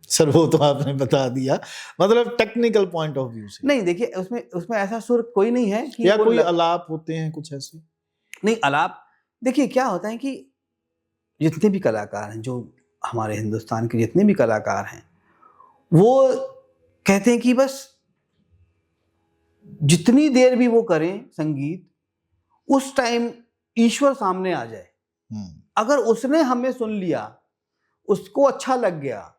S1: सर वो तो आपने बता दिया, मतलब टेक्निकल पॉइंट ऑफ व्यू से।
S2: नहीं, देखिए, उसमें ऐसा सुर कोई नहीं है कि
S1: या कोई आलाप होते हैं कुछ ऐसे?
S2: नहीं, आलाप, देखिए क्या होता है कि जितने भी कलाकार हैं, जो हमारे हिंदुस्तान के जितने भी कलाकार हैं, वो कहते हैं कि बस जितनी देर भी वो करें संगीत, उस टाइम ईश्वर सामने आ जाए। अगर उसने हमें सुन लिया, उसको अच्छा लग गया,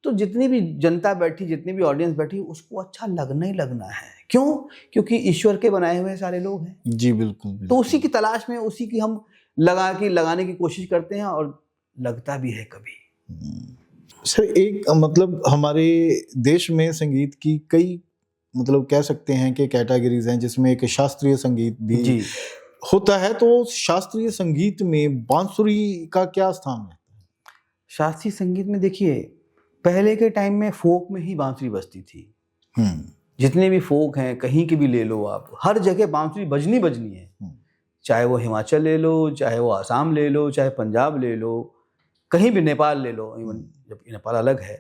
S2: तो जितनी भी जनता बैठी, जितनी भी ऑडियंस बैठी, उसको अच्छा लगना ही लगना है। क्यों? क्योंकि ईश्वर के बनाए हुए सारे लोग हैं।
S1: जी बिल्कुल, बिल्कुल।
S2: तो उसी की तलाश में, उसी की हम लगाने की कोशिश करते हैं, और लगता भी है कभी।
S1: सर एक मतलब हमारे देश में संगीत की कई मतलब कह सकते हैं कि कैटेगरीज हैं, जिसमें एक शास्त्रीय संगीत भी
S2: जी
S1: होता है। तो शास्त्रीय संगीत में बांसुरी का क्या स्थान है?
S2: शास्त्रीय संगीत में देखिए, पहले के टाइम में फोक में ही बांसुरी बजती थी। जितने भी फोक हैं, कहीं के भी ले लो आप, हर जगह बांसुरी बजनी है। चाहे वो हिमाचल ले लो, चाहे वो आसाम ले लो, चाहे पंजाब ले लो, कहीं भी, नेपाल ले लो, इवन जब नेपाल अलग है,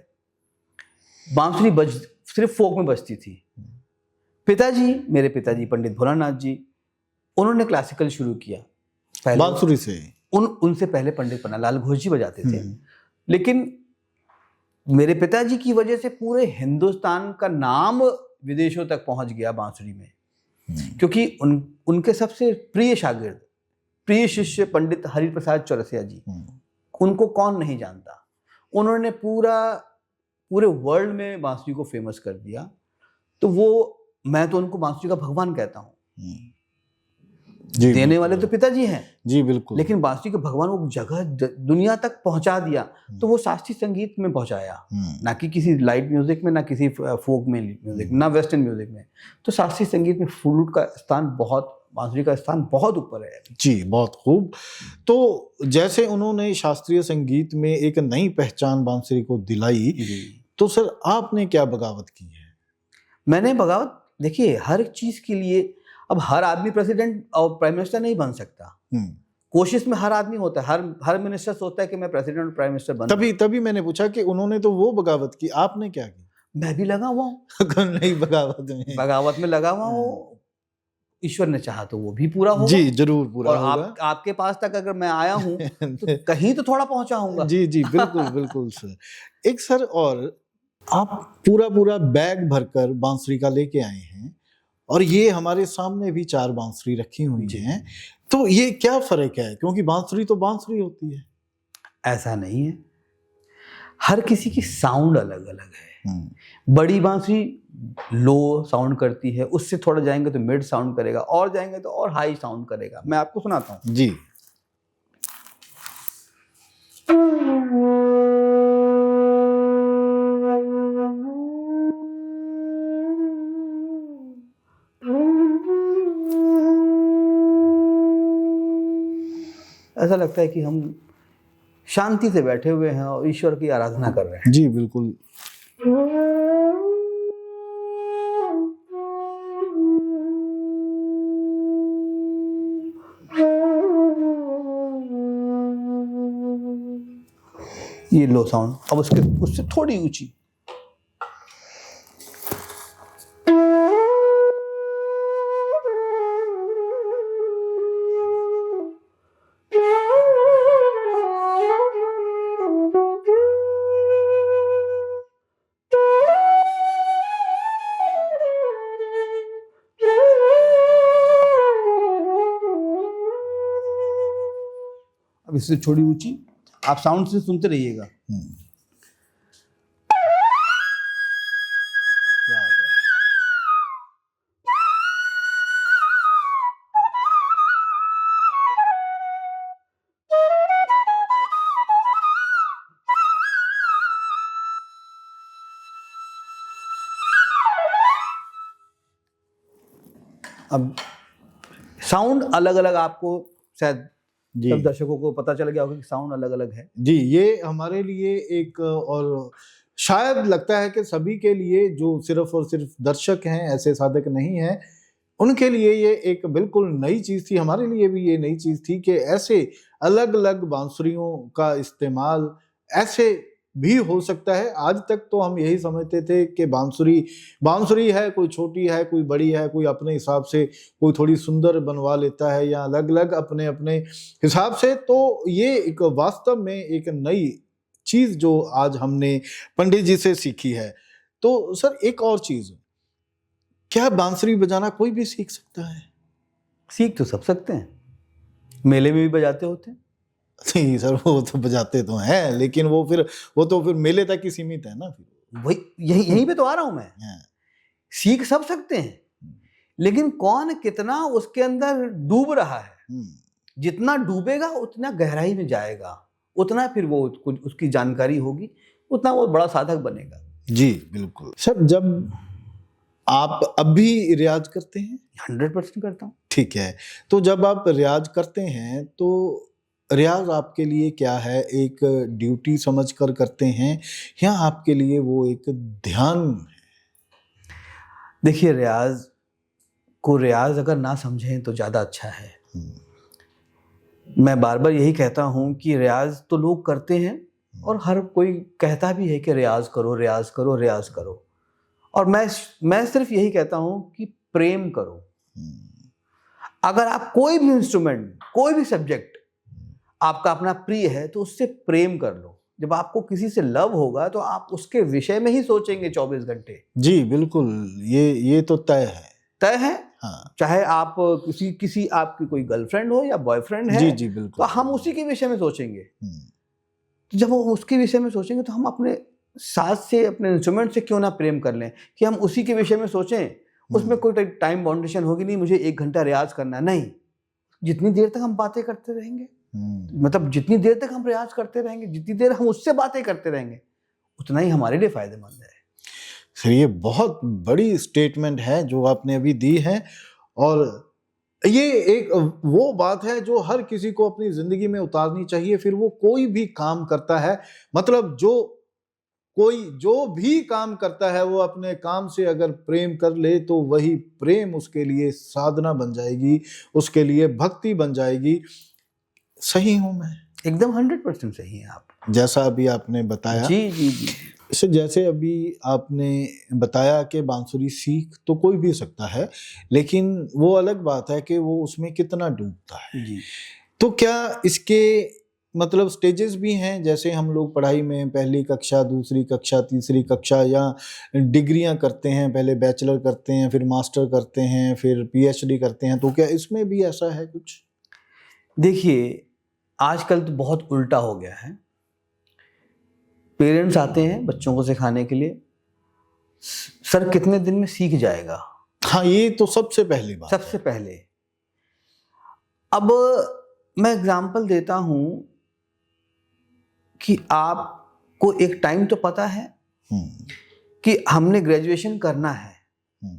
S2: बांसुरी सिर्फ फोक में बजती थी। मेरे पिताजी पंडित भोलानाथ जी, उन्होंने क्लासिकल शुरू किया
S1: बांसुरी से।
S2: उनसे पहले पंडित पन्नालाल घोष जी बजाते थे। लेकिन मेरे पिताजी की वजह से पूरे हिंदुस्तान का नाम विदेशों तक पहुंच गया बांसुरी में, क्योंकि उनके सबसे प्रिय शागिर्द, प्रिय शिष्य पंडित हरिप्रसाद चौरसिया जी, उनको कौन नहीं जानता। उन्होंने पूरे वर्ल्ड में बांसुरी को फेमस कर दिया। तो मैं तो उनको बांसुरी का भगवान कहता हूँ। देने वाले तो पिताजी हैं। जी बिल्कुल। लेकिन बांसुरी के भगवान को जगह दुनिया तक पहुंचा दिया, तो वो शास्त्रीय संगीत में पहुंचाया, ना कि किसी लाइट म्यूजिक में, ना किसी फोक में म्यूजिक, ना वेस्टर्न म्यूजिक में। तो शास्त्रीय संगीत में फ्लूट का स्थान बांसुरी का स्थान बहुत ऊपर है। जी बहुत खूब। तो जैसे उन्होंने शास्त्रीय संगीत में एक नई पहचान बांसुरी को दिलाई, तो सर आपने क्या बगावत की है? मैंने बगावत, देखिए, हर चीज के लिए अब हर आदमी प्रेसिडेंट और प्राइम मिनिस्टर नहीं बन सकता। कोशिश में हर आदमी होता है, हर मिनिस्टर सोचता है कि मैं प्रेसिडेंट और प्राइम मिनिस्टर बन। तभी मैंने पूछा कि उन्होंने तो वो बगावत की, आपने क्या की? मैं भी लगा हुआ हूँ नहीं, बगावत में लगा हुआ हूँ। ईश्वर ने चाहा तो वो भी पूरा होगा। जी जरूर पूरा और होगा। आपके पास तक अगर मैं आया हूँ तो कहीं तो थोड़ा पहुंचा हूँगा। जी बिल्कुल बिल्कुल सर। एक सर, और आप पूरा बैग भरकर बांसुरी का लेके आए हैं, और ये हमारे सामने भी 4 बांसुरी रखी हुई हैं, तो ये क्या फर्क है? क्योंकि बांसुरी तो बांसुरी होती है। ऐसा नहीं है, हर किसी की साउंड अलग अलग है। बड़ी बांसुरी लो साउंड करती है, उससे थोड़ा जाएंगे तो मिड साउंड करेगा, और जाएंगे तो और हाई साउंड करेगा। मैं आपको सुनाता हूँ जी। ऐसा लगता है कि हम शांति से बैठे हुए हैं और ईश्वर की आराधना कर रहे हैं।
S1: जी बिल्कुल।
S2: ये लो साउंड, अब उससे थोड़ी ऊंची। अब इससे थोड़ी ऊंची, आप साउंड से सुनते रहिएगा।
S1: क्या बात है।
S2: अब साउंड अलग अलग, आपको शायद
S1: जी
S2: सब दर्शकों को पता चल गया होगा कि साउंड अलग अलग है।
S1: जी, ये हमारे लिए एक, और शायद लगता है कि सभी के लिए जो सिर्फ और सिर्फ दर्शक हैं, ऐसे साधक नहीं हैं, उनके लिए ये एक बिल्कुल नई चीज़ थी। हमारे लिए भी ये नई चीज़ थी कि ऐसे अलग अलग बांसुरियों का इस्तेमाल ऐसे भी हो सकता है। आज तक तो हम यही समझते थे कि बांसुरी है, कोई छोटी है, कोई बड़ी है, कोई अपने हिसाब से, कोई थोड़ी सुंदर बनवा लेता है या अलग अलग अपने अपने हिसाब से। तो ये एक वास्तव में एक नई चीज़ जो आज हमने पंडित जी से सीखी है। तो सर एक और चीज़, क्या बांसुरी बजाना कोई भी सीख सकता है?
S2: सीख तो सब सकते हैं, मेले में भी बजाते होते हैं।
S1: नहीं सर, वो तो बजाते तो हैं, लेकिन वो तो फिर मेले तक ही सीमित है ना। फिर
S2: वही यहीं पे तो आ रहा हूं मैं। सीख सब सकते हैं, लेकिन कौन कितना उसके अंदर डूब रहा है। जितना डूबेगा उतना गहराई में जाएगा, उतना फिर वो कुछ उसकी जानकारी होगी, उतना वो बड़ा साधक बनेगा।
S1: जी बिल्कुल। सर जब आप अब भी रियाज करते हैं?
S2: 100% करता हूँ।
S1: ठीक है, तो जब आप रियाज करते हैं तो रियाज आपके लिए क्या है? एक ड्यूटी समझकर करते हैं या आपके लिए वो एक ध्यान है?
S2: देखिए, रियाज अगर ना समझें तो ज़्यादा अच्छा है। मैं बार बार यही कहता हूँ कि रियाज तो लोग करते हैं और हर कोई कहता भी है कि रियाज करो, रियाज करो, रियाज करो, और मैं सिर्फ यही कहता हूँ कि प्रेम करो। अगर आप कोई भी इंस्ट्रूमेंट, कोई भी सब्जेक्ट आपका अपना प्रिय है तो उससे प्रेम कर लो। जब आपको किसी से लव होगा तो आप उसके विषय में ही सोचेंगे 24 घंटे।
S1: जी बिल्कुल, ये तो तय है। हाँ।
S2: चाहे आप किसी आपकी कोई गर्लफ्रेंड हो या बॉयफ्रेंड है,
S1: जी बिल्कुल,
S2: तो हम उसी के विषय में सोचेंगे। तो जब वो उसके विषय में सोचेंगे तो हम अपने साथ से, अपने इंस्ट्रूमेंट से क्यों ना प्रेम कर लें कि हम उसी के विषय में सोचें। उसमें कोई टाइम बाउंडेशन होगी नहीं, मुझे 1 घंटा रियाज करना, नहीं। जितनी देर तक हम बातें करते रहेंगे, मतलब जितनी देर तक हम रियाज करते रहेंगे, जितनी देर हम उससे बातें करते रहेंगे, उतना ही हमारे लिए फायदेमंद है।
S1: सर ये बहुत बड़ी स्टेटमेंट है जो आपने अभी दी है, और ये एक वो बात है जो हर किसी को अपनी जिंदगी में उतारनी चाहिए। फिर वो कोई भी काम करता है, मतलब जो भी काम करता है, वो अपने काम से अगर प्रेम कर ले तो वही प्रेम उसके लिए साधना बन जाएगी, उसके लिए भक्ति बन जाएगी। सही हूं मैं?
S2: एकदम 100% सही है आप,
S1: जैसा अभी आपने बताया।
S2: जी जी जी।
S1: जैसे अभी आपने बताया कि बांसुरी सीख तो कोई भी सकता है, लेकिन वो अलग बात है कि वो उसमें कितना डूबता है।
S2: जी।
S1: तो क्या इसके मतलब स्टेजेस भी हैं? जैसे हम लोग पढ़ाई में पहली कक्षा, दूसरी कक्षा, तीसरी कक्षा या डिग्रियां करते हैं, पहले बैचलर करते हैं, फिर मास्टर करते हैं, फिर पीएचडी करते हैं, तो क्या इसमें भी ऐसा है कुछ?
S2: देखिए, आजकल तो बहुत उल्टा हो गया है। पेरेंट्स आते हैं बच्चों को सिखाने के लिए, सर कितने दिन में सीख जाएगा?
S1: हाँ, ये तो सबसे पहली बात,
S2: सबसे पहले। अब मैं एग्जांपल देता हूं कि आपको एक टाइम तो पता है कि हमने ग्रेजुएशन करना है,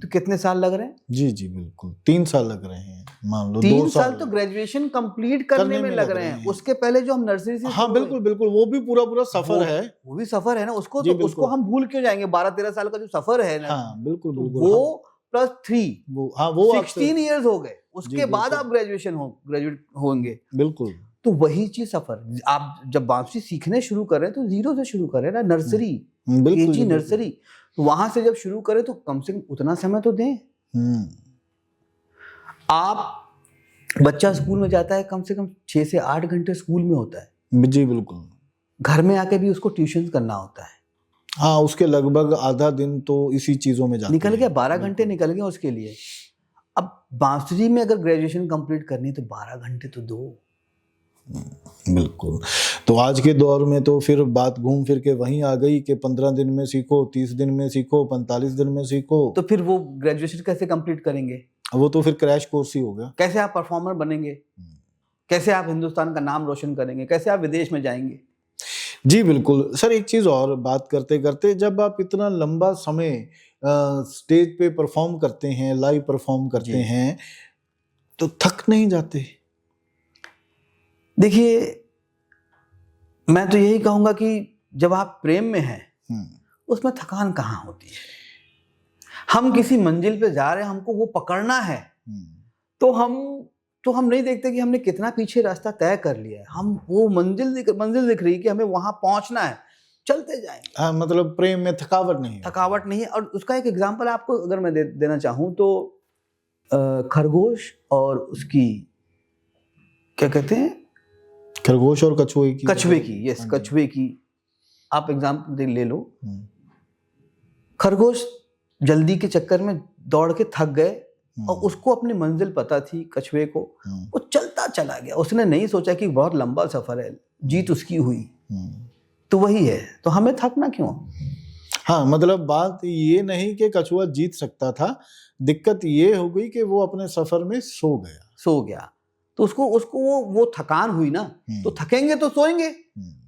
S2: तो कितने साल लग रहे हैं?
S1: जी जी बिल्कुल 3 साल लग रहे हैं, मान लो
S2: 3 साल तो ग्रेजुएशन कंप्लीट करने में लग रहे हैं। उसके पहले जो हम नर्सरी से,
S1: हाँ बिल्कुल बिल्कुल, वो भी पूरा सफर है।
S2: वो भी सफर है ना, उसको
S1: जी,
S2: तो उसको हम भूल क्यों जाएंगे? 12-13 साल का जो सफर है ना,
S1: हाँ बिल्कुल
S2: तो
S1: बिल्कुल,
S2: वो प्लस 3
S1: वो
S2: 16 इयर्स हो गए। उसके
S1: जी,
S2: बाद
S1: बिल्कुल।
S2: आप ग्रेजुएट होंगे।
S1: बिल्कुल
S2: तो वही चीज सफर, आप जब बांसुरी सीखने शुरू करें तो 0 से शुरू करें ना, नर्सरी,
S1: बिल्कुल
S2: केजी
S1: जी,
S2: नर्सरी, तो वहां से जब शुरू करें तो कम से कम उतना समय तो दें। आप बच्चा स्कूल में जाता है, कम से कम 6 से 8 घंटे स्कूल में होता है।
S1: जी बिल्कुल।
S2: घर में आके भी उसको ट्यूशन करना होता है।
S1: हाँ, उसके लगभग आधा दिन तो इसी चीजों में जाता है।
S2: निकल गया, 12 घंटे निकल गए उसके लिए। अब बांसुरी में अगर ग्रेजुएशन कंप्लीट करनी है तो 12 घंटे तो दो।
S1: बिल्कुल। तो आज के दौर में तो फिर बात घूम फिर के वहीं आ गई कि 15 दिन में सीखो, 30 दिन में सीखो, 45 दिन में सीखो।
S2: तो फिर वो ग्रेजुएशन कैसे कंप्लीट करेंगे?
S1: वो तो फिर क्रैश कोर्स ही हो गया।
S2: कैसे आप परफॉर्मर बनेंगे? कैसे आप हिंदुस्तान का नाम रोशन करेंगे? कैसे आप विदेश में जाएंगे?
S1: जी बिल्कुल सर, एक चीज और बात करते करते, जब आप इतना लंबा समय स्टेज पे परफॉर्म करते हैं, लाइव परफॉर्म करते हैं, तो थक नहीं जाते?
S2: देखिए, मैं तो यही कहूंगा कि जब आप प्रेम में हैं उसमें थकान कहाँ होती है। हम किसी मंजिल पे जा रहे हैं, हमको वो पकड़ना है, तो हम नहीं देखते कि हमने कितना पीछे रास्ता तय कर लिया है। हम वो मंजिल दिख रही है कि हमें वहां पहुंचना है, चलते जाएंगे।
S1: हाँ, मतलब प्रेम में थकावट नहीं है।
S2: और उसका एक एग्जांपल आपको अगर मैं देना चाहूँ तो खरगोश और उसकी, क्या कहते हैं,
S1: खरगोश और कछुए की,
S2: कछुए की आप एग्जांपल ले लो। खरगोश जल्दी के चक्कर में दौड़ के थक गए और उसको अपनी मंजिल पता थी, कछुए को। वो चलता चला गया, उसने नहीं सोचा कि बहुत लंबा सफर है, जीत उसकी हुई। तो वही है, तो हमें थकना क्यों?
S1: हाँ, मतलब बात ये नहीं कि कछुआ जीत सकता था, दिक्कत ये हो गई कि वो अपने सफर में सो गया।
S2: तो उसको वो थकान हुई ना, तो थकेंगे तो सोएंगे,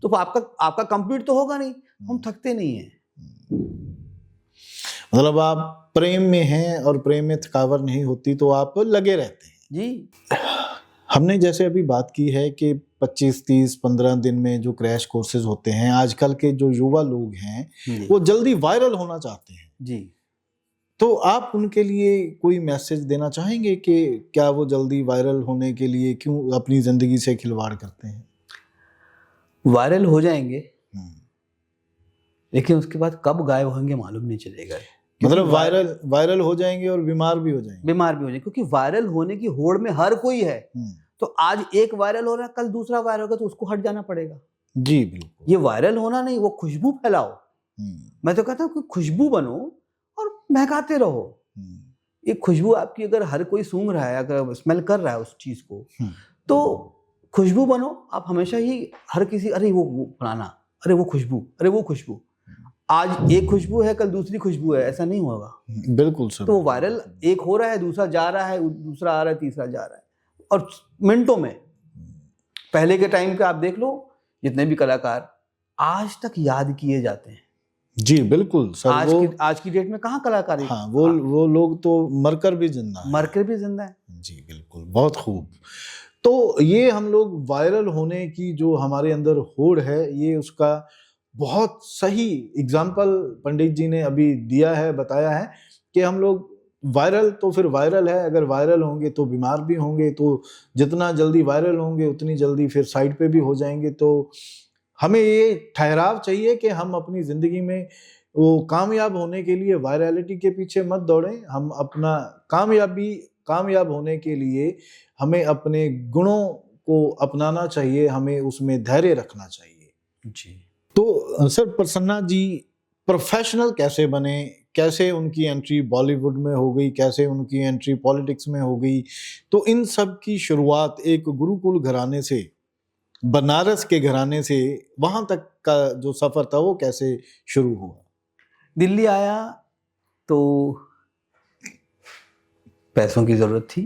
S2: तो आपका कंप्लीट तो होगा नहीं। हम थकते नहीं हैं।
S1: मतलब आप प्रेम में हैं और प्रेम में थकावट नहीं होती, तो आप लगे रहते हैं।
S2: जी,
S1: हमने जैसे अभी बात की है कि 25, 30, 15 दिन में जो क्रैश कोर्सेज होते हैं, आजकल के जो युवा लोग हैं वो जल्दी वायरल होना चाहते हैं
S2: जी,
S1: तो आप उनके लिए कोई मैसेज देना चाहेंगे कि क्या वो जल्दी वायरल होने के लिए क्यों अपनी जिंदगी से खिलवाड़ करते हैं?
S2: वायरल हो जाएंगे, लेकिन उसके बाद कब गायब होंगे मालूम नहीं चलेगा।
S1: मतलब वायरल हो जाएंगे और बीमार भी हो जाएंगे,
S2: क्योंकि वायरल होने की होड़ में हर कोई है। तो आज एक वायरल हो रहा है, कल दूसरा वायरल होगा, तो उसको हट जाना पड़ेगा।
S1: जी बिल्कुल।
S2: ये वायरल होना नहीं, वो खुशबू फैलाओ। मैं तो कहता हूँ कि खुशबू बनो और महकाते रहो। ये खुशबू आपकी अगर हर कोई सूंघ रहा है, अगर स्मेल कर रहा है उस चीज को, तो खुशबू बनो। आप हमेशा ही हर किसी, अरे वो फलाना, अरे वो खुशबू, आज एक खुशबू है, कल दूसरी खुशबू है, ऐसा नहीं होगा।
S1: बिल्कुल सर।
S2: तो वायरल एक हो रहा है, दूसरा जा रहा है, दूसरा आ रहा है, तीसरा जा रहा है, और मिनटों में। पहले के टाइम पे आप देख लो, जितने भी कलाकार आज तक याद किए जाते हैं।
S1: जी बिल्कुल सर।
S2: आज की डेट में कहाँ कलाकार?
S1: हाँ, वो लोग तो मरकर भी जिंदा है। जी बिल्कुल, बहुत खूब। तो ये हम लोग वायरल होने की जो हमारे अंदर होड़ है, ये उसका बहुत सही एग्जाम्पल पंडित जी ने अभी दिया है, बताया है कि हम लोग वायरल तो फिर वायरल है, अगर वायरल होंगे तो बीमार भी होंगे, तो जितना जल्दी वायरल होंगे उतनी जल्दी फिर साइड पे भी हो जाएंगे। तो हमें ये ठहराव चाहिए कि हम अपनी जिंदगी में वो कामयाब होने के लिए वायरलिटी के पीछे मत दौड़ें। हम अपना कामयाब होने के लिए हमें अपने गुणों को अपनाना चाहिए, हमें उसमें धैर्य रखना चाहिए।
S2: जी।
S1: तो सर, प्रसन्ना जी प्रोफेशनल कैसे बने? कैसे उनकी एंट्री बॉलीवुड में हो गई, कैसे उनकी एंट्री पॉलिटिक्स में हो गई? तो इन सब की शुरुआत एक गुरुकुल घराने से, बनारस के घराने से, वहां तक का जो सफर था वो कैसे शुरू हुआ?
S2: दिल्ली आया तो पैसों की जरूरत थी,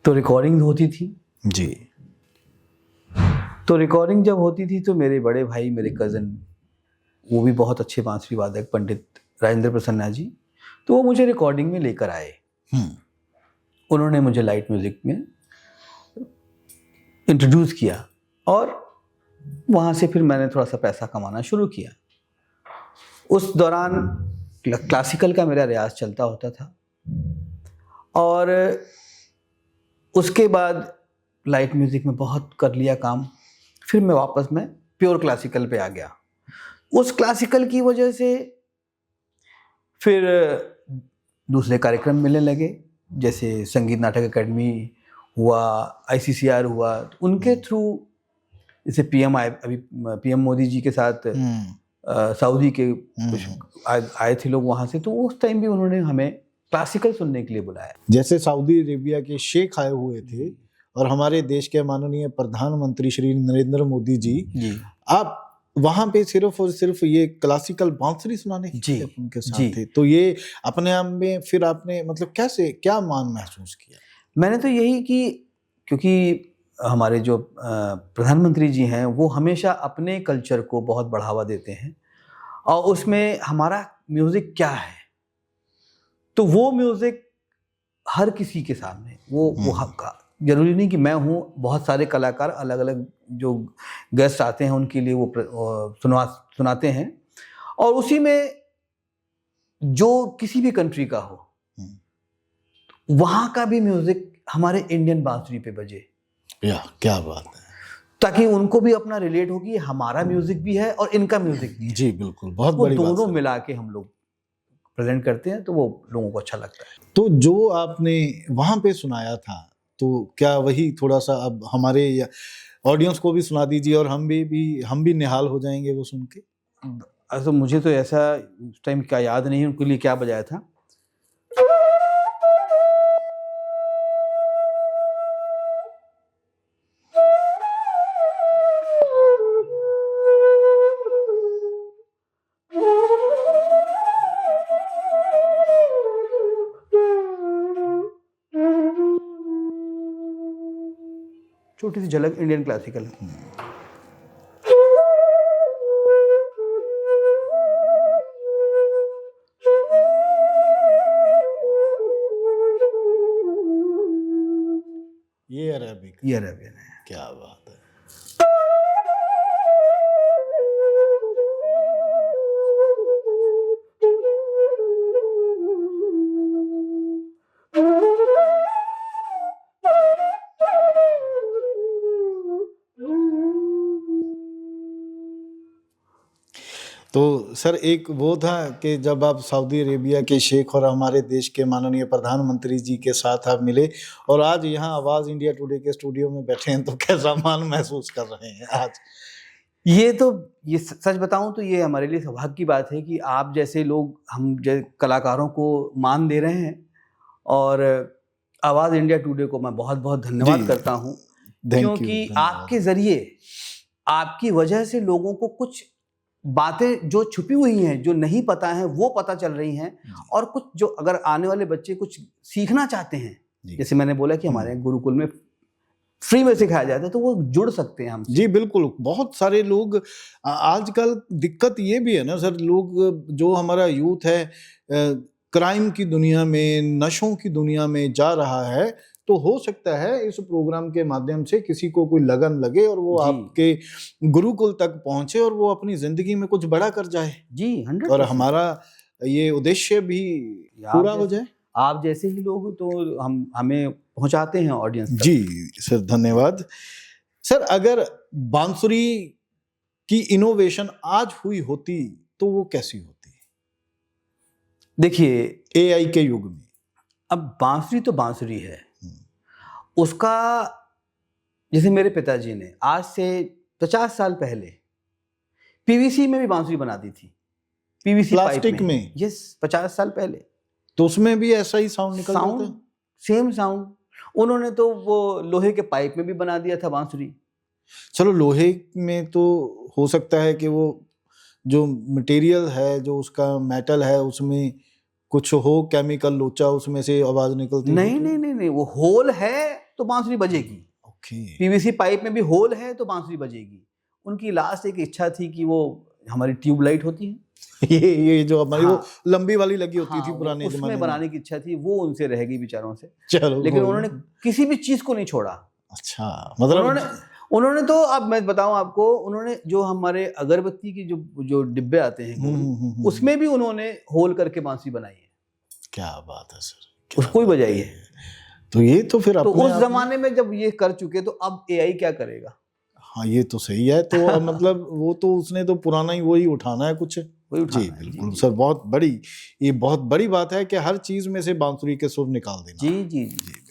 S2: तो रिकॉर्डिंग होती थी।
S1: जी।
S2: तो रिकॉर्डिंग जब होती थी तो मेरे बड़े भाई, मेरे कज़न, वो भी बहुत अच्छे बांसुरी वादक, पंडित राजेंद्र प्रसन्ना जी, तो वो मुझे रिकॉर्डिंग में लेकर आए। उन्होंने मुझे लाइट म्यूजिक में इंट्रोड्यूस किया और वहाँ से फिर मैंने थोड़ा सा पैसा कमाना शुरू किया। उस दौरान क्लासिकल का मेरा रियाज चलता होता था और उसके बाद लाइट म्यूजिक में बहुत कर लिया काम। फिर मैं वापस प्योर क्लासिकल पे आ गया। उस क्लासिकल की वजह से फिर दूसरे कार्यक्रम मिलने लगे, जैसे संगीत नाटक अकेडमी हुआ, ICCR हुआ। तो उनके थ्रू जैसे अभी PM मोदी जी के साथ सऊदी के कुछ आए थे लोग वहाँ से, तो उस टाइम भी उन्होंने हमें क्लासिकल सुनने के लिए बुलाया।
S1: जैसे सऊदी अरेबिया के शेख आए हुए थे और हमारे देश के माननीय प्रधानमंत्री श्री नरेंद्र मोदी जी, आप वहां पे सिर्फ और सिर्फ ये क्लासिकल बांसुरी सुनाने के लिए उनके साथ थे, तो ये अपने आप में फिर आपने मतलब कैसे क्या मान महसूस किया?
S2: मैंने तो यही कि क्योंकि हमारे जो प्रधानमंत्री जी हैं वो हमेशा अपने कल्चर को बहुत बढ़ावा देते हैं और उसमें हमारा म्यूज़िक क्या है, तो वो म्यूज़िक हर किसी के सामने वो हक का, जरूरी नहीं कि मैं हूँ, बहुत सारे कलाकार अलग अलग जो गेस्ट आते हैं उनके लिए वो सुनाते हैं और उसी में जो किसी भी कंट्री का हो वहाँ का भी म्यूज़िक हमारे इंडियन बांसुरी पे बजे।
S1: क्या बात है,
S2: ताकि उनको भी अपना रिलेट हो कि हमारा म्यूजिक भी है और इनका म्यूजिक भी है।
S1: जी बिल्कुल, बहुत बड़ी बात।
S2: दोनों मिला के हम लोग प्रेजेंट करते हैं तो वो लोगों को अच्छा लगता है।
S1: तो जो आपने वहां पे सुनाया था, तो क्या वही थोड़ा सा अब हमारे ऑडियंस को भी सुना दीजिए और हम भी निहाल हो जाएंगे वो सुन के।
S2: तो मुझे तो ऐसा उस टाइम क्या याद नहीं उनके लिए क्या बजाया था। छोटी सी झलक इंडियन क्लासिकल।
S1: ये अरेबिक
S2: है।
S1: क्या बात है। तो सर एक वो था कि जब आप सऊदी अरेबिया के शेख और हमारे देश के माननीय प्रधानमंत्री जी के साथ आप मिले और आज यहाँ आवाज़ इंडिया टुडे के स्टूडियो में बैठे हैं, तो कैसा मान महसूस कर रहे हैं आज?
S2: ये सच बताऊं तो ये हमारे लिए सौभाग्य की बात है कि आप जैसे लोग हम जैसे कलाकारों को मान दे रहे हैं और आवाज़ इंडिया टुडे को मैं बहुत बहुत धन्यवाद करता हूँ, क्योंकि आपके ज़रिए, आपकी वजह से लोगों को कुछ बातें जो छुपी हुई हैं, जो नहीं पता है, वो पता चल रही हैं और कुछ जो अगर आने वाले बच्चे कुछ सीखना चाहते हैं, जैसे मैंने बोला कि हमारे गुरुकुल में फ्री में सिखाया जाता है, तो वो जुड़ सकते हैं हम।
S1: जी बिल्कुल, बहुत सारे लोग आजकल दिक्कत ये भी है ना सर, लोग जो हमारा यूथ है क्राइम की दुनिया में, नशों की दुनिया में जा रहा है, तो हो सकता है इस प्रोग्राम के माध्यम से किसी को कोई लगन लगे और वो आपके गुरुकुल तक पहुंचे और वो अपनी जिंदगी में कुछ बड़ा कर जाए।
S2: जी 100%।
S1: और हमारा ये उद्देश्य भी पूरा हो जाए।
S2: आप जैसे ही लोग तो हमें पहुंचाते हैं ऑडियंस तक।
S1: जी सर धन्यवाद। सर अगर बांसुरी की इनोवेशन आज हुई होती तो वो कैसी होती?
S2: देखिए
S1: AI के युग में
S2: अब बांसुरी तो बांसुरी है, उसका जैसे मेरे पिताजी ने आज से 50 साल पहले PVC में भी बांसुरी बना दी थी, PVC
S1: प्लास्टिक में।
S2: यस, 50 साल पहले।
S1: तो उसमें भी ऐसा ही साउंड निकलता था?
S2: Same sound. उन्होंने तो वो लोहे के पाइप में भी बना दिया था बांसुरी।
S1: चलो लोहे में तो हो सकता है कि वो जो मटेरियल है, जो उसका मेटल है, उसमें कुछ हो केमिकल लोचा, उसमें से आवाज निकलती है।
S2: नहीं, वो होल है तो बांसुरी बजेगी।
S1: ओके।
S2: PVC पाइप में भी होल है तो बांसुरी बजेगी। उनकी लास्ट एक इच्छा थी कि वो हमारी ट्यूबलाइट होती है,
S1: ये जो हमारी
S2: हाँ,
S1: वो लंबी वाली लगी होती
S2: हाँ,
S1: थी पुराने
S2: उसमें
S1: जमाने में।
S2: बनाने की इच्छा थी, वो उनसे रह गई बेचारों से।
S1: चलो
S2: लेकिन
S1: कोई
S2: उन्होंने
S1: नहीं।
S2: किसी भी चीज को नहीं छोड़ा।
S1: अच्छा, मतलब
S2: उन्होंने तो, अब मैं बताऊं आपको, उन्होंने जो हमारे अगरबत्ती की जो डिब्बे आते हैं गोल, उसमें भी उन्होंने होल करके बांसुरी बनाई है।
S1: क्या बात है सर,
S2: उसको ही बजाई है।
S1: तो ये तो फिर
S2: तो
S1: अपने
S2: उस
S1: आप
S2: जमाने में जब ये कर चुके, तो अब एआई क्या करेगा?
S1: हाँ ये तो सही है। तो अब मतलब वो तो उसने तो पुराना ही वही उठाना है कुछ।
S2: वही उठाना
S1: जी
S2: है।
S1: बिल्कुल
S2: जी,
S1: सर, बहुत बड़ी, ये बहुत बड़ी बात है कि हर चीज में से बांसुरी के सुर निकाल देना।
S2: जी जी जी।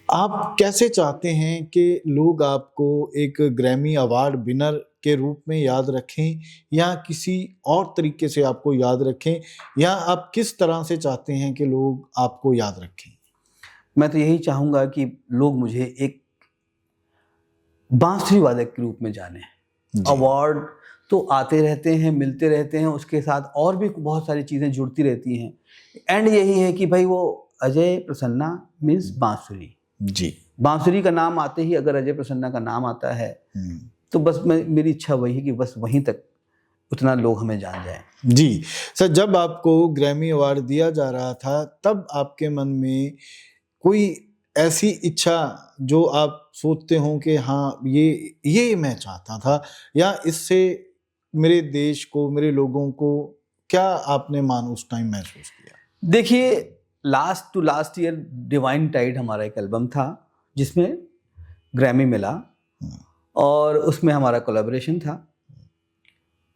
S1: आप कैसे चाहते हैं कि लोग आपको एक ग्रैमी अवार्ड विनर के रूप में याद रखें, या किसी और तरीके से आपको याद रखें, या आप किस तरह से चाहते हैं कि लोग आपको याद रखें?
S2: मैं तो यही चाहूंगा कि लोग मुझे एक बांसुरी वादक के रूप में जाने। अवार्ड तो आते रहते हैं, मिलते रहते हैं, उसके साथ और भी बहुत सारी चीजें जुड़ती रहती हैं। एंड यही है कि भाई वो अजय प्रसन्ना मीन्स बांसुरी।
S1: जी,
S2: बांसुरी का नाम आते ही अगर अजय प्रसन्ना का नाम आता है, तो बस मेरी इच्छा वही है कि बस वहीं तक उतना लोग हमें जान जाएं।
S1: जी सर, जब आपको ग्रैमी अवार्ड दिया जा रहा था, तब आपके मन में कोई ऐसी इच्छा जो आप सोचते हो कि हाँ ये मैं चाहता था, या इससे मेरे देश को, मेरे लोगों को, क्या आपने उस टाइम महसूस किया?
S2: देखिए, last to last year divine tide हमारा एक एल्बम था जिसमें ग्रैमी मिला, और उसमें हमारा कोलैबोरेशन था।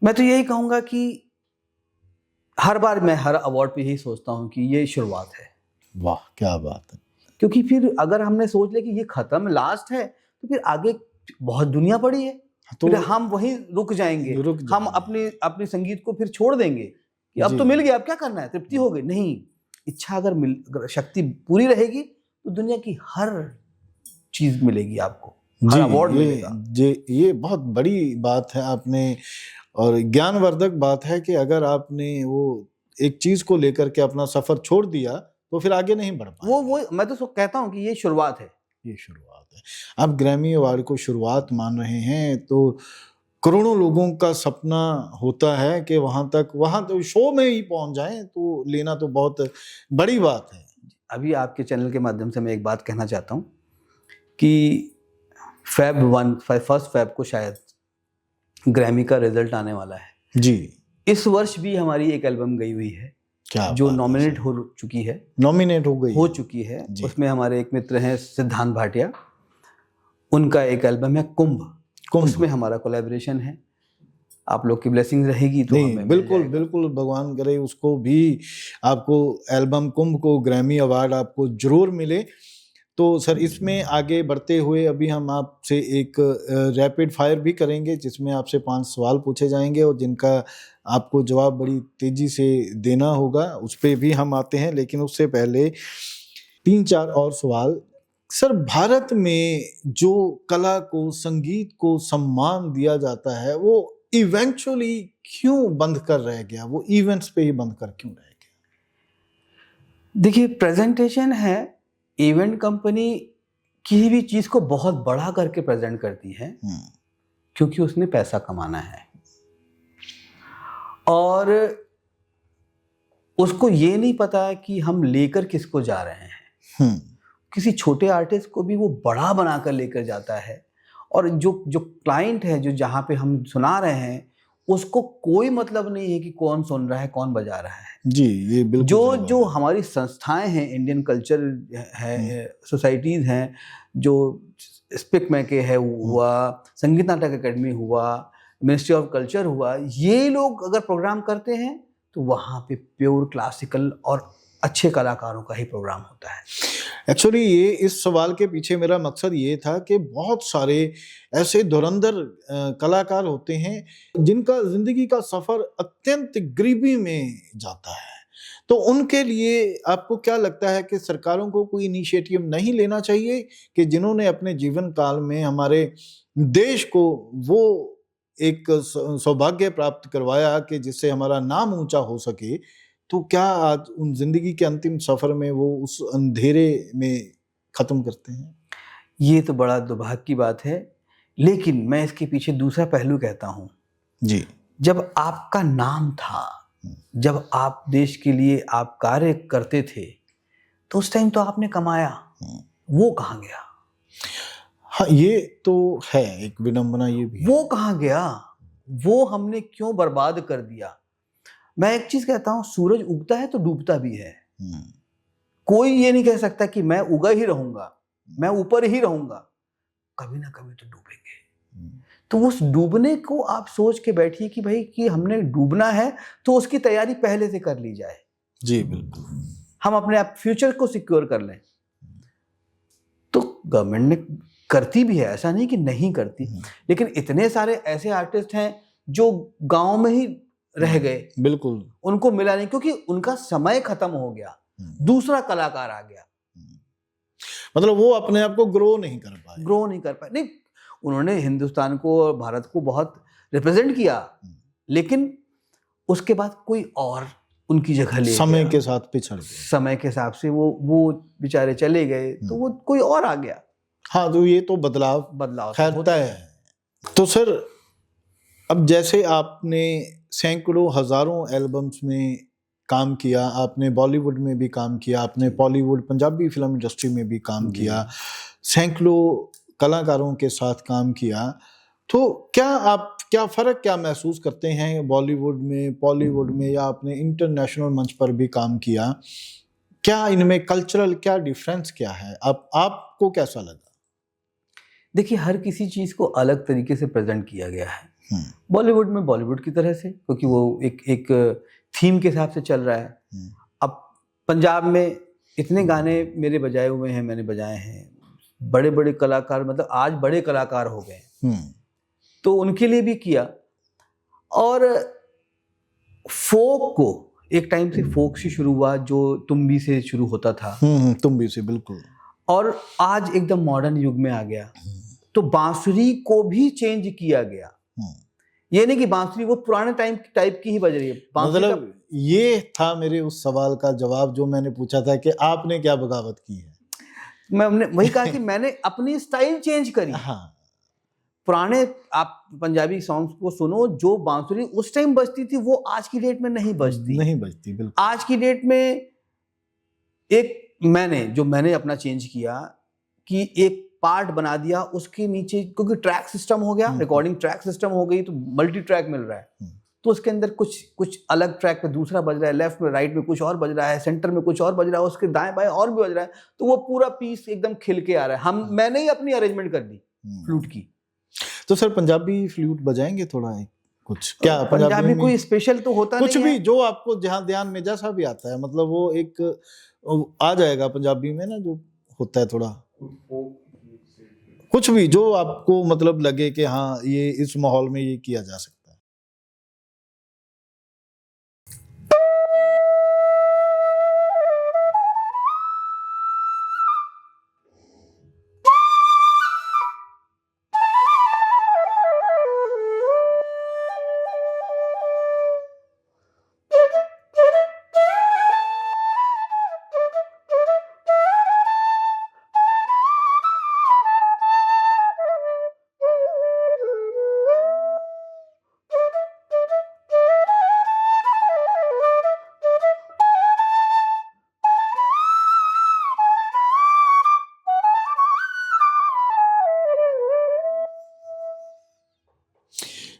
S2: मैं तो यही कहूँगा कि हर बार मैं हर अवार्ड पे यही सोचता हूँ कि ये शुरुआत है।
S1: वाह क्या बात है।
S2: क्योंकि फिर अगर हमने सोच लिया कि ये खत्म लास्ट है, तो फिर आगे बहुत दुनिया पड़ी है,
S1: तो
S2: फिर हम वहीं रुक जाएंगे। हम अपने संगीत को फिर छोड़ देंगे कि अब तो मिल गया, अब क्या करना है, तृप्ति हो गई। नहीं, इच्छा अगर शक्ति पूरी रहेगी तो दुनिया की हर चीज मिलेगी आपको, हर अवार्ड मिलेगा।
S1: ये बहुत बड़ी बात है आपने, और ज्ञानवर्धक बात है कि अगर आपने वो एक चीज को लेकर के अपना सफर छोड़ दिया तो फिर आगे नहीं बढ़ पाएंगे।
S2: वो मैं तो कहता हूँ कि ये शुरुआत है।
S1: ये शुरुआत है। आप ग्रैमी अवार्ड को शुरुआत मान रहे हैं, तो करोड़ों लोगों का सपना होता है कि वहां तो शो में ही पहुंच जाएं, तो लेना तो बहुत बड़ी बात है।
S2: अभी आपके चैनल के माध्यम से मैं एक बात कहना चाहता हूँ कि फर्स्ट फेब को शायद ग्रैमी का रिजल्ट आने वाला है।
S1: जी,
S2: इस वर्ष भी हमारी एक एल्बम गई हुई है,
S1: क्या
S2: जो नॉमिनेट हो चुकी है,
S1: नॉमिनेट हो
S2: चुकी है। उसमें हमारे एक मित्र हैं सिद्धांत भाटिया, उनका एक एल्बम है कुंभ। उसमें हमारा कोलैबोरेशन है। आप लोग की ब्लेसिंग रहेगी तो हमें
S1: बिल्कुल बिल्कुल, भगवान करे उसको भी, आपको एल्बम कुंभ को ग्रैमी अवार्ड आपको जरूर मिले। तो सर, इसमें आगे बढ़ते हुए अभी हम आपसे एक रैपिड फायर भी करेंगे, जिसमें आपसे 5 सवाल पूछे जाएंगे और जिनका आपको जवाब बड़ी तेजी से देना होगा, उस पर भी हम आते हैं। लेकिन उससे पहले 3-4 और सवाल। सर, भारत में जो कला को, संगीत को सम्मान दिया जाता है, वो इवेंचुअली क्यों बंद कर रह गया? वो इवेंट्स पे ही बंद कर क्यों रह गया?
S2: देखिए, प्रेजेंटेशन है। इवेंट कंपनी किसी भी चीज को बहुत बड़ा करके प्रेजेंट करती है क्योंकि उसने पैसा कमाना है, और उसको ये नहीं पता कि हम लेकर किसको जा रहे हैं। किसी छोटे आर्टिस्ट को भी वो बड़ा बनाकर लेकर जाता है, और जो क्लाइंट है, जो जहाँ पे हम सुना रहे हैं, उसको कोई मतलब नहीं है कि कौन सुन रहा है, कौन बजा रहा है।
S1: जी, ये बिल्कुल
S2: जो हमारी संस्थाएं हैं, इंडियन कल्चर है, सोसाइटीज हैं, जो स्पिक मैके है हुआ, संगीत नाटक अकेडमी हुआ, मिनिस्ट्री ऑफ कल्चर हुआ, ये लोग अगर प्रोग्राम करते हैं तो वहाँ पे प्योर क्लासिकल और अच्छे कलाकारों का ही प्रोग्राम होता है।
S1: एक्चुअली ये इस सवाल के पीछे मेरा मकसद ये था कि बहुत सारे ऐसे धुरंधर कलाकार होते हैं जिनका जिंदगी का सफर अत्यंत गरीबी में जाता है, तो उनके लिए आपको क्या लगता है कि सरकारों को कोई इनिशिएटिव नहीं लेना चाहिए कि जिन्होंने अपने जीवन काल में हमारे देश को वो एक सौभाग्य प्राप्त करवाया कि जिससे हमारा नाम ऊंचा हो सके, तो क्या आज उन जिंदगी के अंतिम सफर में वो उस अंधेरे में खत्म करते हैं?
S2: ये तो बड़ा दुर्भाग्य की बात है, लेकिन मैं इसके पीछे दूसरा पहलू कहता हूँ
S1: जी,
S2: जब आपका नाम था, जब आप देश के लिए आप कार्य करते थे, तो उस टाइम तो आपने कमाया, वो कहाँ गया?
S1: हाँ, ये तो है एक विडंबना, ये भी
S2: वो कहाँ गया? वो हमने क्यों बर्बाद कर दिया? मैं एक चीज कहता हूं, सूरज उगता है तो डूबता भी है। कोई ये नहीं कह सकता कि मैं उगा ही रहूंगा, मैं ऊपर ही रहूंगा, कभी ना कभी तो डूबेंगे। तो उस डूबने को आप सोच के बैठिए कि भाई कि हमने डूबना है तो उसकी तैयारी पहले से कर ली जाए।
S1: जी बिल्कुल,
S2: हम अपने आप फ्यूचर को सिक्योर कर लें। तो गवर्नमेंट ने करती भी है, ऐसा नहीं कि नहीं करती, लेकिन इतने सारे ऐसे आर्टिस्ट हैं जो गांव में ही रह गए,
S1: बिल्कुल
S2: उनको मिला नहीं क्योंकि उनका समय खत्म हो गया, दूसरा कलाकार आ गया।
S1: मतलब वो अपने आप को ग्रो नहीं कर पाए।
S2: नहीं, उन्होंने हिंदुस्तान को और भारत को बहुत रिप्रेजेंट किया, लेकिन उसके बाद कोई और उनकी जगह ले
S1: समय
S2: गया।
S1: के साथ पिछड़ गए,
S2: समय के हिसाब से वो बेचारे चले गए, तो वो कोई और आ गया।
S1: हाँ, तो ये तो बदलाव खैर
S2: होता
S1: तय है। तो सर, अब जैसे आपने सैकड़ों हजारों एल्बम्स में काम किया, आपने बॉलीवुड में भी काम किया, आपने बॉलीवुड पंजाबी फिल्म इंडस्ट्री में भी काम किया, सैकड़ों कलाकारों के साथ काम किया, तो क्या फर्क क्या महसूस करते हैं बॉलीवुड में या आपने इंटरनेशनल मंच पर भी काम किया, क्या इनमें कल्चरल क्या डिफरेंस क्या है, आपको कैसा लगा?
S2: देखिए, हर किसी चीज को अलग तरीके से प्रेजेंट किया गया है। बॉलीवुड में बॉलीवुड की तरह से, क्योंकि वो एक थीम के हिसाब से चल रहा है। अब पंजाब में इतने गाने मेरे बजाए हुए हैं, मैंने बजाए हैं, बड़े बड़े कलाकार, मतलब आज बड़े कलाकार हो गए, तो उनके लिए भी किया। और फोक को एक टाइम से फोक से शुरू हुआ, जो तुम्बी से शुरू होता था,
S1: तुम्बी से, बिल्कुल,
S2: और आज एकदम मॉडर्न युग में आ गया। तो बांसुरी को भी चेंज किया गया। ये नहीं कि बांसुरी वो पुराने टाइप की ही बज रही है।
S1: मतलब ये था मेरे उस सवाल का जवाब जो मैंने पूछा था कि आपने क्या बगावत की है।
S2: मैंने वही कहा कि मैंने अपनी स्टाइल चेंज करी।
S1: हाँ,
S2: पुराने आप पंजाबी सॉन्ग्स को सुनो, जो बांसुरी उस टाइम बजती थी वो आज की डेट में नहीं बजती,
S1: बिल्कुल।
S2: आज की डेट में मैंने अपना चेंज किया कि एक पार्ट बना दिया, उसके नीचे क्योंकि ट्रैक सिस्टम हो गया, रिकॉर्डिंग ट्रैक सिस्टम हो गई, तो मल्टी ट्रैक मिल रहा है, तो उसके अंदर कुछ अलग ट्रैक पे दूसरा बज रहा है, लेफ्ट में राइट में कुछ और बज रहा है, सेंटर में कुछ और बज रहा है, उसके दाएं बाएं और भी बज रहा है, तो वो पूरा पीस एकदम खिल के आ रहा है। मैंने ही अपनी अरेंजमेंट कर दी फ्लूट की।
S1: तो सर, पंजाबी फ्लूट बजाएंगे थोड़ा कुछ? क्या
S2: पंजाबी कोई स्पेशल तो होता
S1: कुछ
S2: नहीं
S1: भी
S2: है,
S1: जो आपको जहाँ ध्यान में जैसा भी आता है, मतलब वो एक आ जाएगा पंजाबी में ना, जो होता है थोड़ा कुछ भी जो आपको मतलब लगे कि हाँ, ये इस माहौल में ये किया जा सकता है।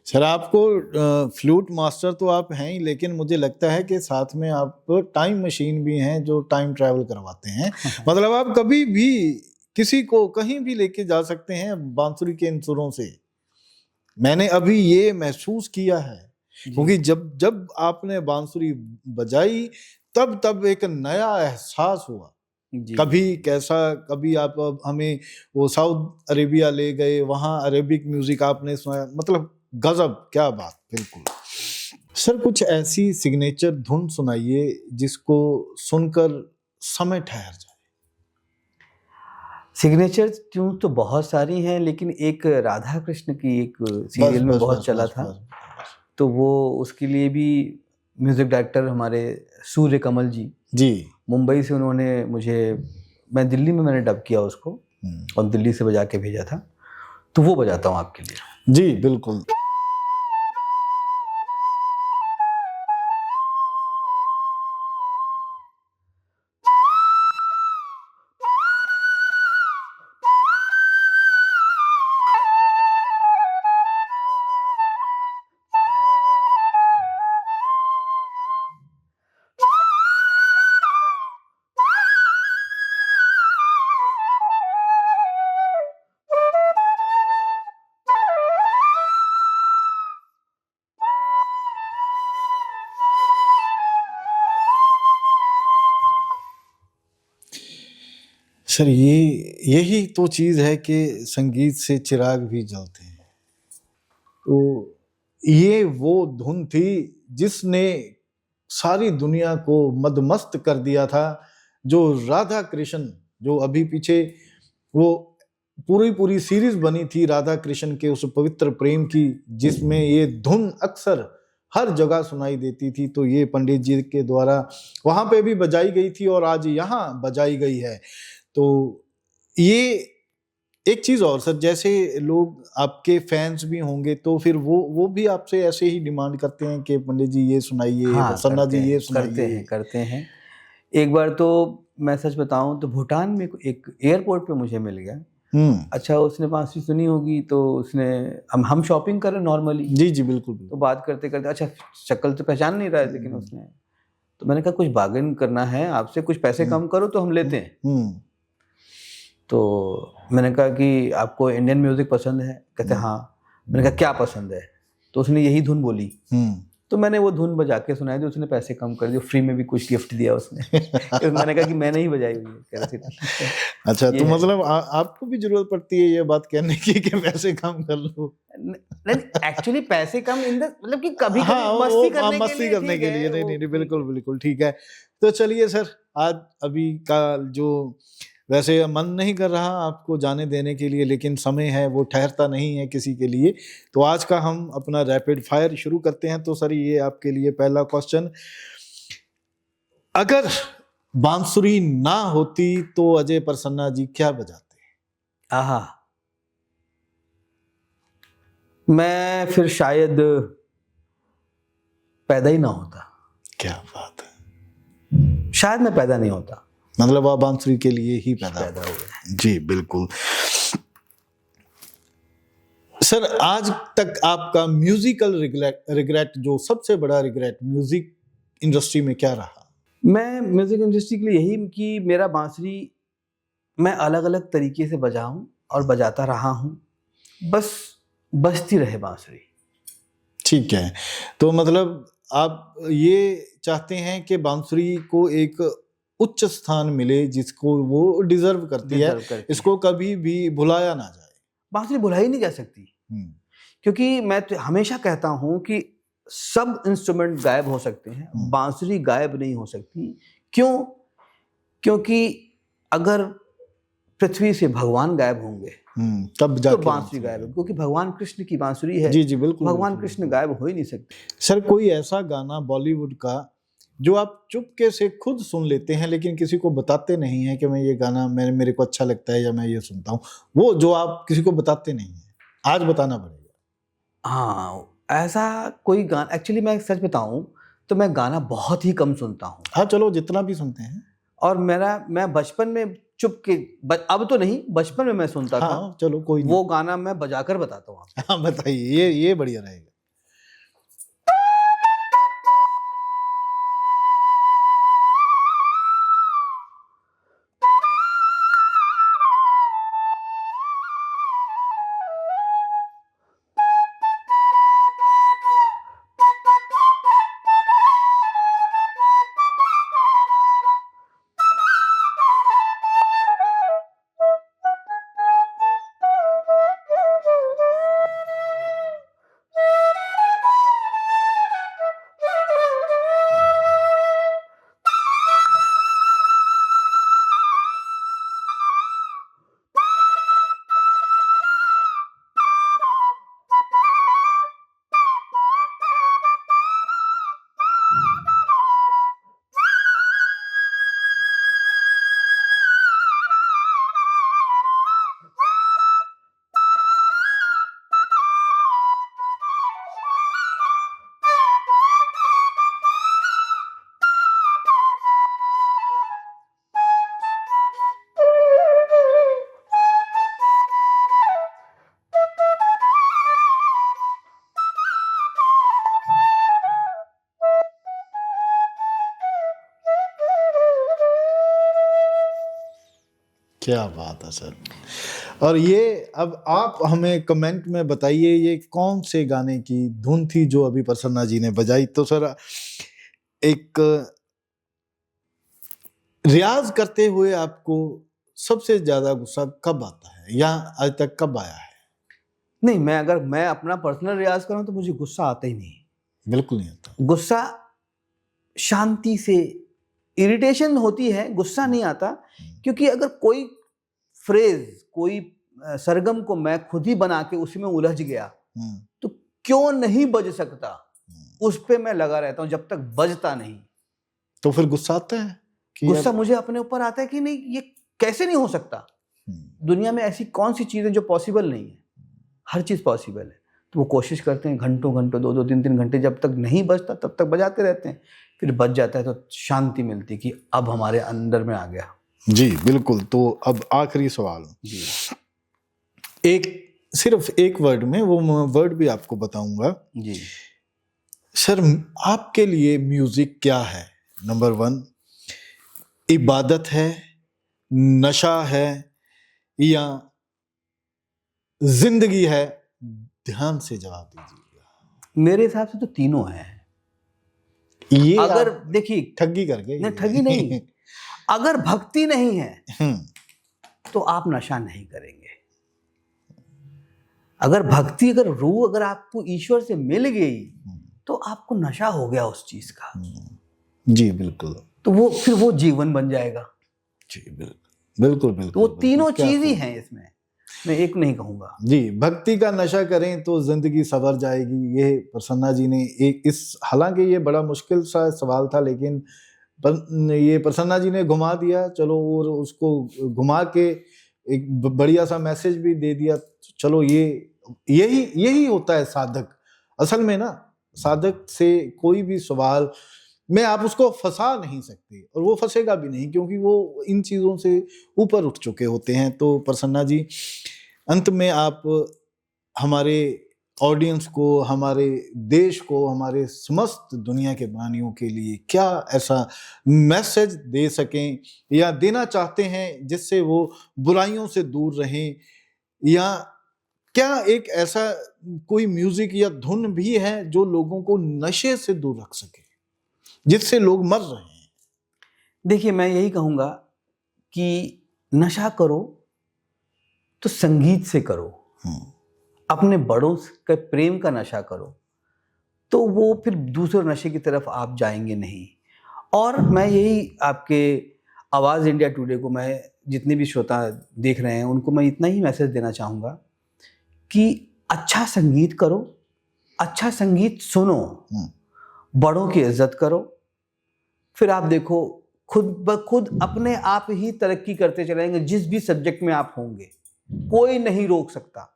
S1: सर, आपको फ्लूट मास्टर तो आप हैं ही, लेकिन मुझे लगता है कि साथ में आप टाइम मशीन भी हैं जो टाइम ट्रैवल करवाते हैं। मतलब आप कभी भी किसी को कहीं भी लेके जा सकते हैं बांसुरी के इन सुरों से। मैंने अभी ये महसूस किया है, क्योंकि जब आपने बांसुरी बजाई तब एक नया एहसास हुआ। कभी कैसा, कभी आप हमें वो साउथ अरेबिया ले गए, वहाँ अरेबिक म्यूजिक आपने सुना, मतलब गजब, क्या बात, बिल्कुल। सर, कुछ ऐसी सिग्नेचर धुन सुनाइए जिसको सुनकर समय ठहर जाए।
S2: सिग्नेचर ट्यून तो बहुत सारी हैं, लेकिन एक राधा कृष्ण की एक सीरियल में बहुत चला था, तो वो उसके लिए भी म्यूजिक डायरेक्टर हमारे सूर्य कमल जी मुंबई से, उन्होंने मैं दिल्ली में मैंने डब किया उसको और दिल्ली से बजा के भेजा था, तो वो बजाता हूँ आपके लिए।
S1: जी बिल्कुल। सर यही तो चीज है कि संगीत से चिराग भी जलते हैं। तो ये वो धुन थी जिसने सारी दुनिया को मदमस्त कर दिया था। जो राधा कृष्ण, जो अभी पीछे वो पूरी सीरीज बनी थी राधा कृष्ण के उस पवित्र प्रेम की, जिसमें ये धुन अक्सर हर जगह सुनाई देती थी, तो ये पंडित जी के द्वारा वहां पे भी बजाई गई थी और आज यहाँ बजाई गई है। तो ये एक चीज और सर, जैसे लोग आपके फैंस भी होंगे तो फिर वो भी आपसे ऐसे ही डिमांड करते हैं कि पंडित जी ये सुनाइए,
S2: हाँ,
S1: प्रसन्ना जी ये
S2: करते हैं। एक बार तो मैं सच बताऊं तो भूटान में एक एयरपोर्ट पे मुझे मिल गया। अच्छा, उसने बांसुरी सुनी होगी तो उसने हम शॉपिंग कर रहे नॉर्मली,
S1: जी बिल्कुल,
S2: तो बात करते करते, अच्छा शक्ल तो पहचान नहीं रहा है, लेकिन उसने, तो मैंने कहा कुछ बार्गेन करना है आपसे, कुछ पैसे कम करो तो हम लेते हैं। तो मैंने कहा कि आपको इंडियन म्यूजिक पसंद है? कहते हाँ। मैंने कहा क्या पसंद है? तो उसने यही धुन बोली। तो मैंने वो धुन बजा के सुनाई दी, उसने पैसे कम कर दिए, फ्री में भी कुछ गिफ्ट दिया उसने। तो मैंने कहा कि मैंने ही बजाई हुई है। कह रहे थे
S1: अच्छा, तो मतलब आपको भी जरूरत पड़ती है ये बात कहने की कि पैसे कम कर लो?
S2: नहीं, एक्चुअली पैसे कम इन द मतलब कि कभी मस्ती करने के लिए।
S1: नहीं, बिल्कुल ठीक है। तो चलिए सर, आज अभी का जो वैसे मन नहीं कर रहा आपको जाने देने के लिए, लेकिन समय है वो ठहरता नहीं है किसी के लिए, तो आज का हम अपना रैपिड फायर शुरू करते हैं। तो सर ये आपके लिए पहला क्वेश्चन, अगर बांसुरी ना होती तो अजय प्रसन्ना जी क्या बजाते?
S2: आहा, मैं फिर शायद पैदा ही ना होता। क्या बात है, शायद मैं पैदा नहीं होता,
S1: मतलब आप बांसुरी के लिए ही पैदा हुए। जी बिल्कुल। सर आज तक आपका म्यूजिकल रिग्रेट, जो सबसे बड़ा रिग्रेट म्यूजिक इंडस्ट्री में क्या रहा?
S2: मैं म्यूजिक इंडस्ट्री के लिए यही कि मेरा बांसुरी मैं अलग अलग तरीके से बजाऊं और बजाता रहा हूं, बस बजती रहे बांसुरी।
S1: ठीक है, तो मतलब आप ये चाहते हैं कि बांसुरी को एक उच्च स्थान मिले जिसको वो डिजर्व करती है, इसको कभी भी भुलाया ना जाए।
S2: बांसुरी भुलाई नहीं जा सकती, क्योंकि मैं तो हमेशा कहता हूं कि सब इंस्ट्रूमेंट गायब हो सकते हैं, बांसुरी गायब नहीं हो सकती। क्यों? क्योंकि अगर पृथ्वी से भगवान गायब होंगे
S1: तब जाके
S2: तो बांसुरी गायब है, क्योंकि भगवान कृष्ण की बांसुरी है।
S1: जी बिल्कुल,
S2: भगवान कृष्ण गायब हो ही नहीं सकते।
S1: सर कोई ऐसा गाना बॉलीवुड का जो आप चुपके से खुद सुन लेते हैं लेकिन किसी को बताते नहीं है कि मैं ये गाना मेरे को अच्छा लगता है या मैं ये सुनता हूँ, वो जो आप किसी को बताते नहीं है, आज बताना पड़ेगा?
S2: हाँ, ऐसा कोई गाना, एक्चुअली मैं सच बताऊं तो मैं गाना बहुत ही कम सुनता हूँ।
S1: हाँ चलो, जितना भी सुनते हैं। और
S2: मैं बचपन में चुप के, अब तो नहीं, बचपन में मैं सुनता था।
S1: चलो कोई नहीं,
S2: वो गाना मैं बजाकर बताता हूँ आपको।
S1: हाँ बताइए, ये बढ़िया रहेगा। क्या बात है सर। और ये अब आप हमें कमेंट में बताइए ये कौन से गाने की धुन थी जो अभी प्रसन्ना जी ने बजाई। तो सर एक रियाज करते हुए आपको सबसे ज्यादा गुस्सा कब आता है या आज तक कब आया है?
S2: नहीं, अगर मैं अपना पर्सनल रियाज करूं तो मुझे गुस्सा आता ही नहीं।
S1: बिल्कुल नहीं आता।
S2: गुस्सा शांति से, इरिटेशन होती है, गुस्सा नहीं आता। क्योंकि अगर कोई फ्रेज, कोई सरगम को मैं खुद ही बना के उसी में उलझ गया तो क्यों नहीं बज सकता, उस पे मैं लगा रहता हूं जब तक बजता नहीं।
S1: तो फिर गुस्सा आता है कि
S2: गुस्सा मुझे अपने ऊपर आता है कि नहीं, ये कैसे नहीं हो सकता। दुनिया में ऐसी कौन सी चीज है जो पॉसिबल नहीं है? हर चीज पॉसिबल है। तो वो कोशिश करते हैं घंटों घंटों, 2-2, 3-3 घंटे, जब तक नहीं बजता तब तक बजाते रहते हैं। फिर बज जाता है तो शांति मिलती कि अब हमारे अंदर में आ गया।
S1: जी बिल्कुल। तो अब आखिरी सवाल
S2: जी,
S1: सिर्फ एक वर्ड में, वो वर्ड भी आपको बताऊंगा।
S2: जी
S1: सर, आपके लिए म्यूजिक क्या है? नंबर 1, इबादत है, नशा है, या जिंदगी है? ध्यान से जवाब दीजिएगा।
S2: मेरे हिसाब से तो तीनों हैं।
S1: ये
S2: अगर देखिए,
S1: ठगी कर गए।
S2: नहीं, ठगी नहीं। अगर भक्ति नहीं है तो आप नशा नहीं करेंगे। अगर भक्ति, अगर रूह अगर आपको ईश्वर से मिल गई तो आपको नशा हो गया उस चीज का।
S1: जी बिल्कुल।
S2: तो वो फिर वो जीवन बन जाएगा।
S1: जी बिल्कुल बिल्कुल बिल्कुल।
S2: तो वो तीनों चीज ही हैं इसमें, मैं एक नहीं कहूंगा।
S1: जी, भक्ति का नशा करें तो जिंदगी संवर जाएगी। ये प्रसन्ना जी ने हालांकि ये बड़ा मुश्किल सा सवाल था, लेकिन ये प्रसन्ना जी ने घुमा दिया। चलो, और उसको घुमा के एक बढ़िया सा मैसेज भी दे दिया। चलो, यही होता है साधक। असल में ना, साधक से कोई भी सवाल में आप उसको फंसा नहीं सकते, और वो फंसेगा भी नहीं, क्योंकि वो इन चीजों से ऊपर उठ चुके होते हैं। तो प्रसन्ना जी, अंत में आप हमारे ऑडियंस को, हमारे देश को, हमारे समस्त दुनिया के प्राणियों के लिए क्या ऐसा मैसेज दे सकें या देना चाहते हैं जिससे वो बुराइयों से दूर रहें? या क्या एक ऐसा कोई म्यूजिक या धुन भी है जो लोगों को नशे से दूर रख सके, जिससे लोग मर रहे हैं?
S2: देखिए, मैं यही कहूंगा कि नशा करो तो संगीत से करो, अपने बड़ों के प्रेम का नशा करो, तो वो फिर दूसरे नशे की तरफ आप जाएंगे नहीं। और मैं यही आपके आवाज़ इंडिया टुडे को, मैं जितने भी श्रोता देख रहे हैं उनको मैं इतना ही मैसेज देना चाहूँगा कि अच्छा संगीत करो, अच्छा संगीत सुनो, बड़ों की इज्जत करो। फिर आप देखो, खुद ब खुद अपने आप ही तरक्की करते चलेंगे। जिस भी सब्जेक्ट में आप होंगे कोई नहीं रोक सकता।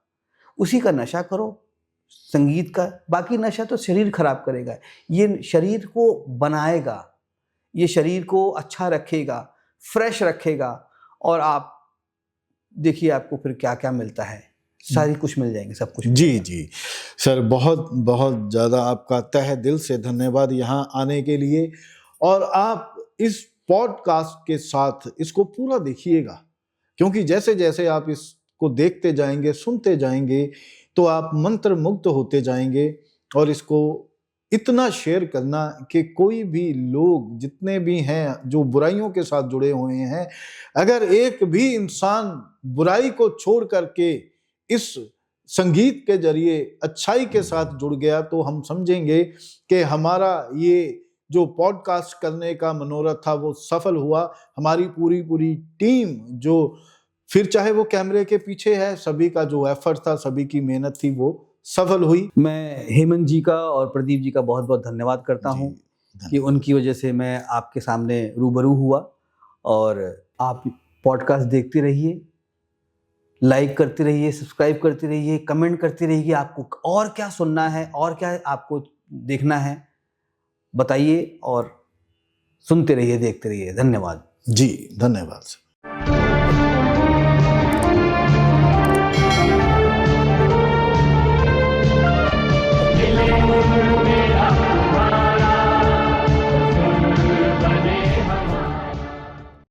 S2: उसी का नशा करो, संगीत का। बाकी नशा तो शरीर खराब करेगा, ये शरीर को बनाएगा, ये शरीर को अच्छा रखेगा, फ्रेश रखेगा। और आप देखिए आपको फिर क्या क्या मिलता है, सारी कुछ मिल जाएंगे, सब कुछ।
S1: जी जी सर, बहुत बहुत ज़्यादा आपका तहे दिल से धन्यवाद यहाँ आने के लिए। और आप इस पॉडकास्ट के साथ इसको पूरा देखिएगा, क्योंकि जैसे जैसे आप इसको देखते जाएंगे, सुनते जाएंगे, तो आप मंत्र मुग्ध होते जाएंगे। और इसको इतना शेयर करना कि कोई भी लोग जितने भी हैं जो बुराइयों के साथ जुड़े हुए हैं, अगर एक भी इंसान बुराई को छोड़ करके इस संगीत के जरिए अच्छाई के साथ जुड़ गया, तो हम समझेंगे कि हमारा ये जो पॉडकास्ट करने का मनोरथ था वो सफल हुआ। हमारी पूरी टीम, जो फिर चाहे वो कैमरे के पीछे है, सभी का जो एफर्ट था, सभी की मेहनत थी, वो सफल हुई।
S2: मैं हेमंत जी का और प्रदीप जी का बहुत बहुत धन्यवाद करता हूँ कि उनकी वजह से मैं आपके सामने रूबरू हुआ। और आप पॉडकास्ट देखते रहिए, लाइक करते रहिए, सब्सक्राइब करते रहिए, कमेंट करते रहिए। आपको और क्या सुनना है और क्या आपको देखना है बताइए, और सुनते रहिए, देखते रहिए। धन्यवाद
S1: जी, धन्यवाद।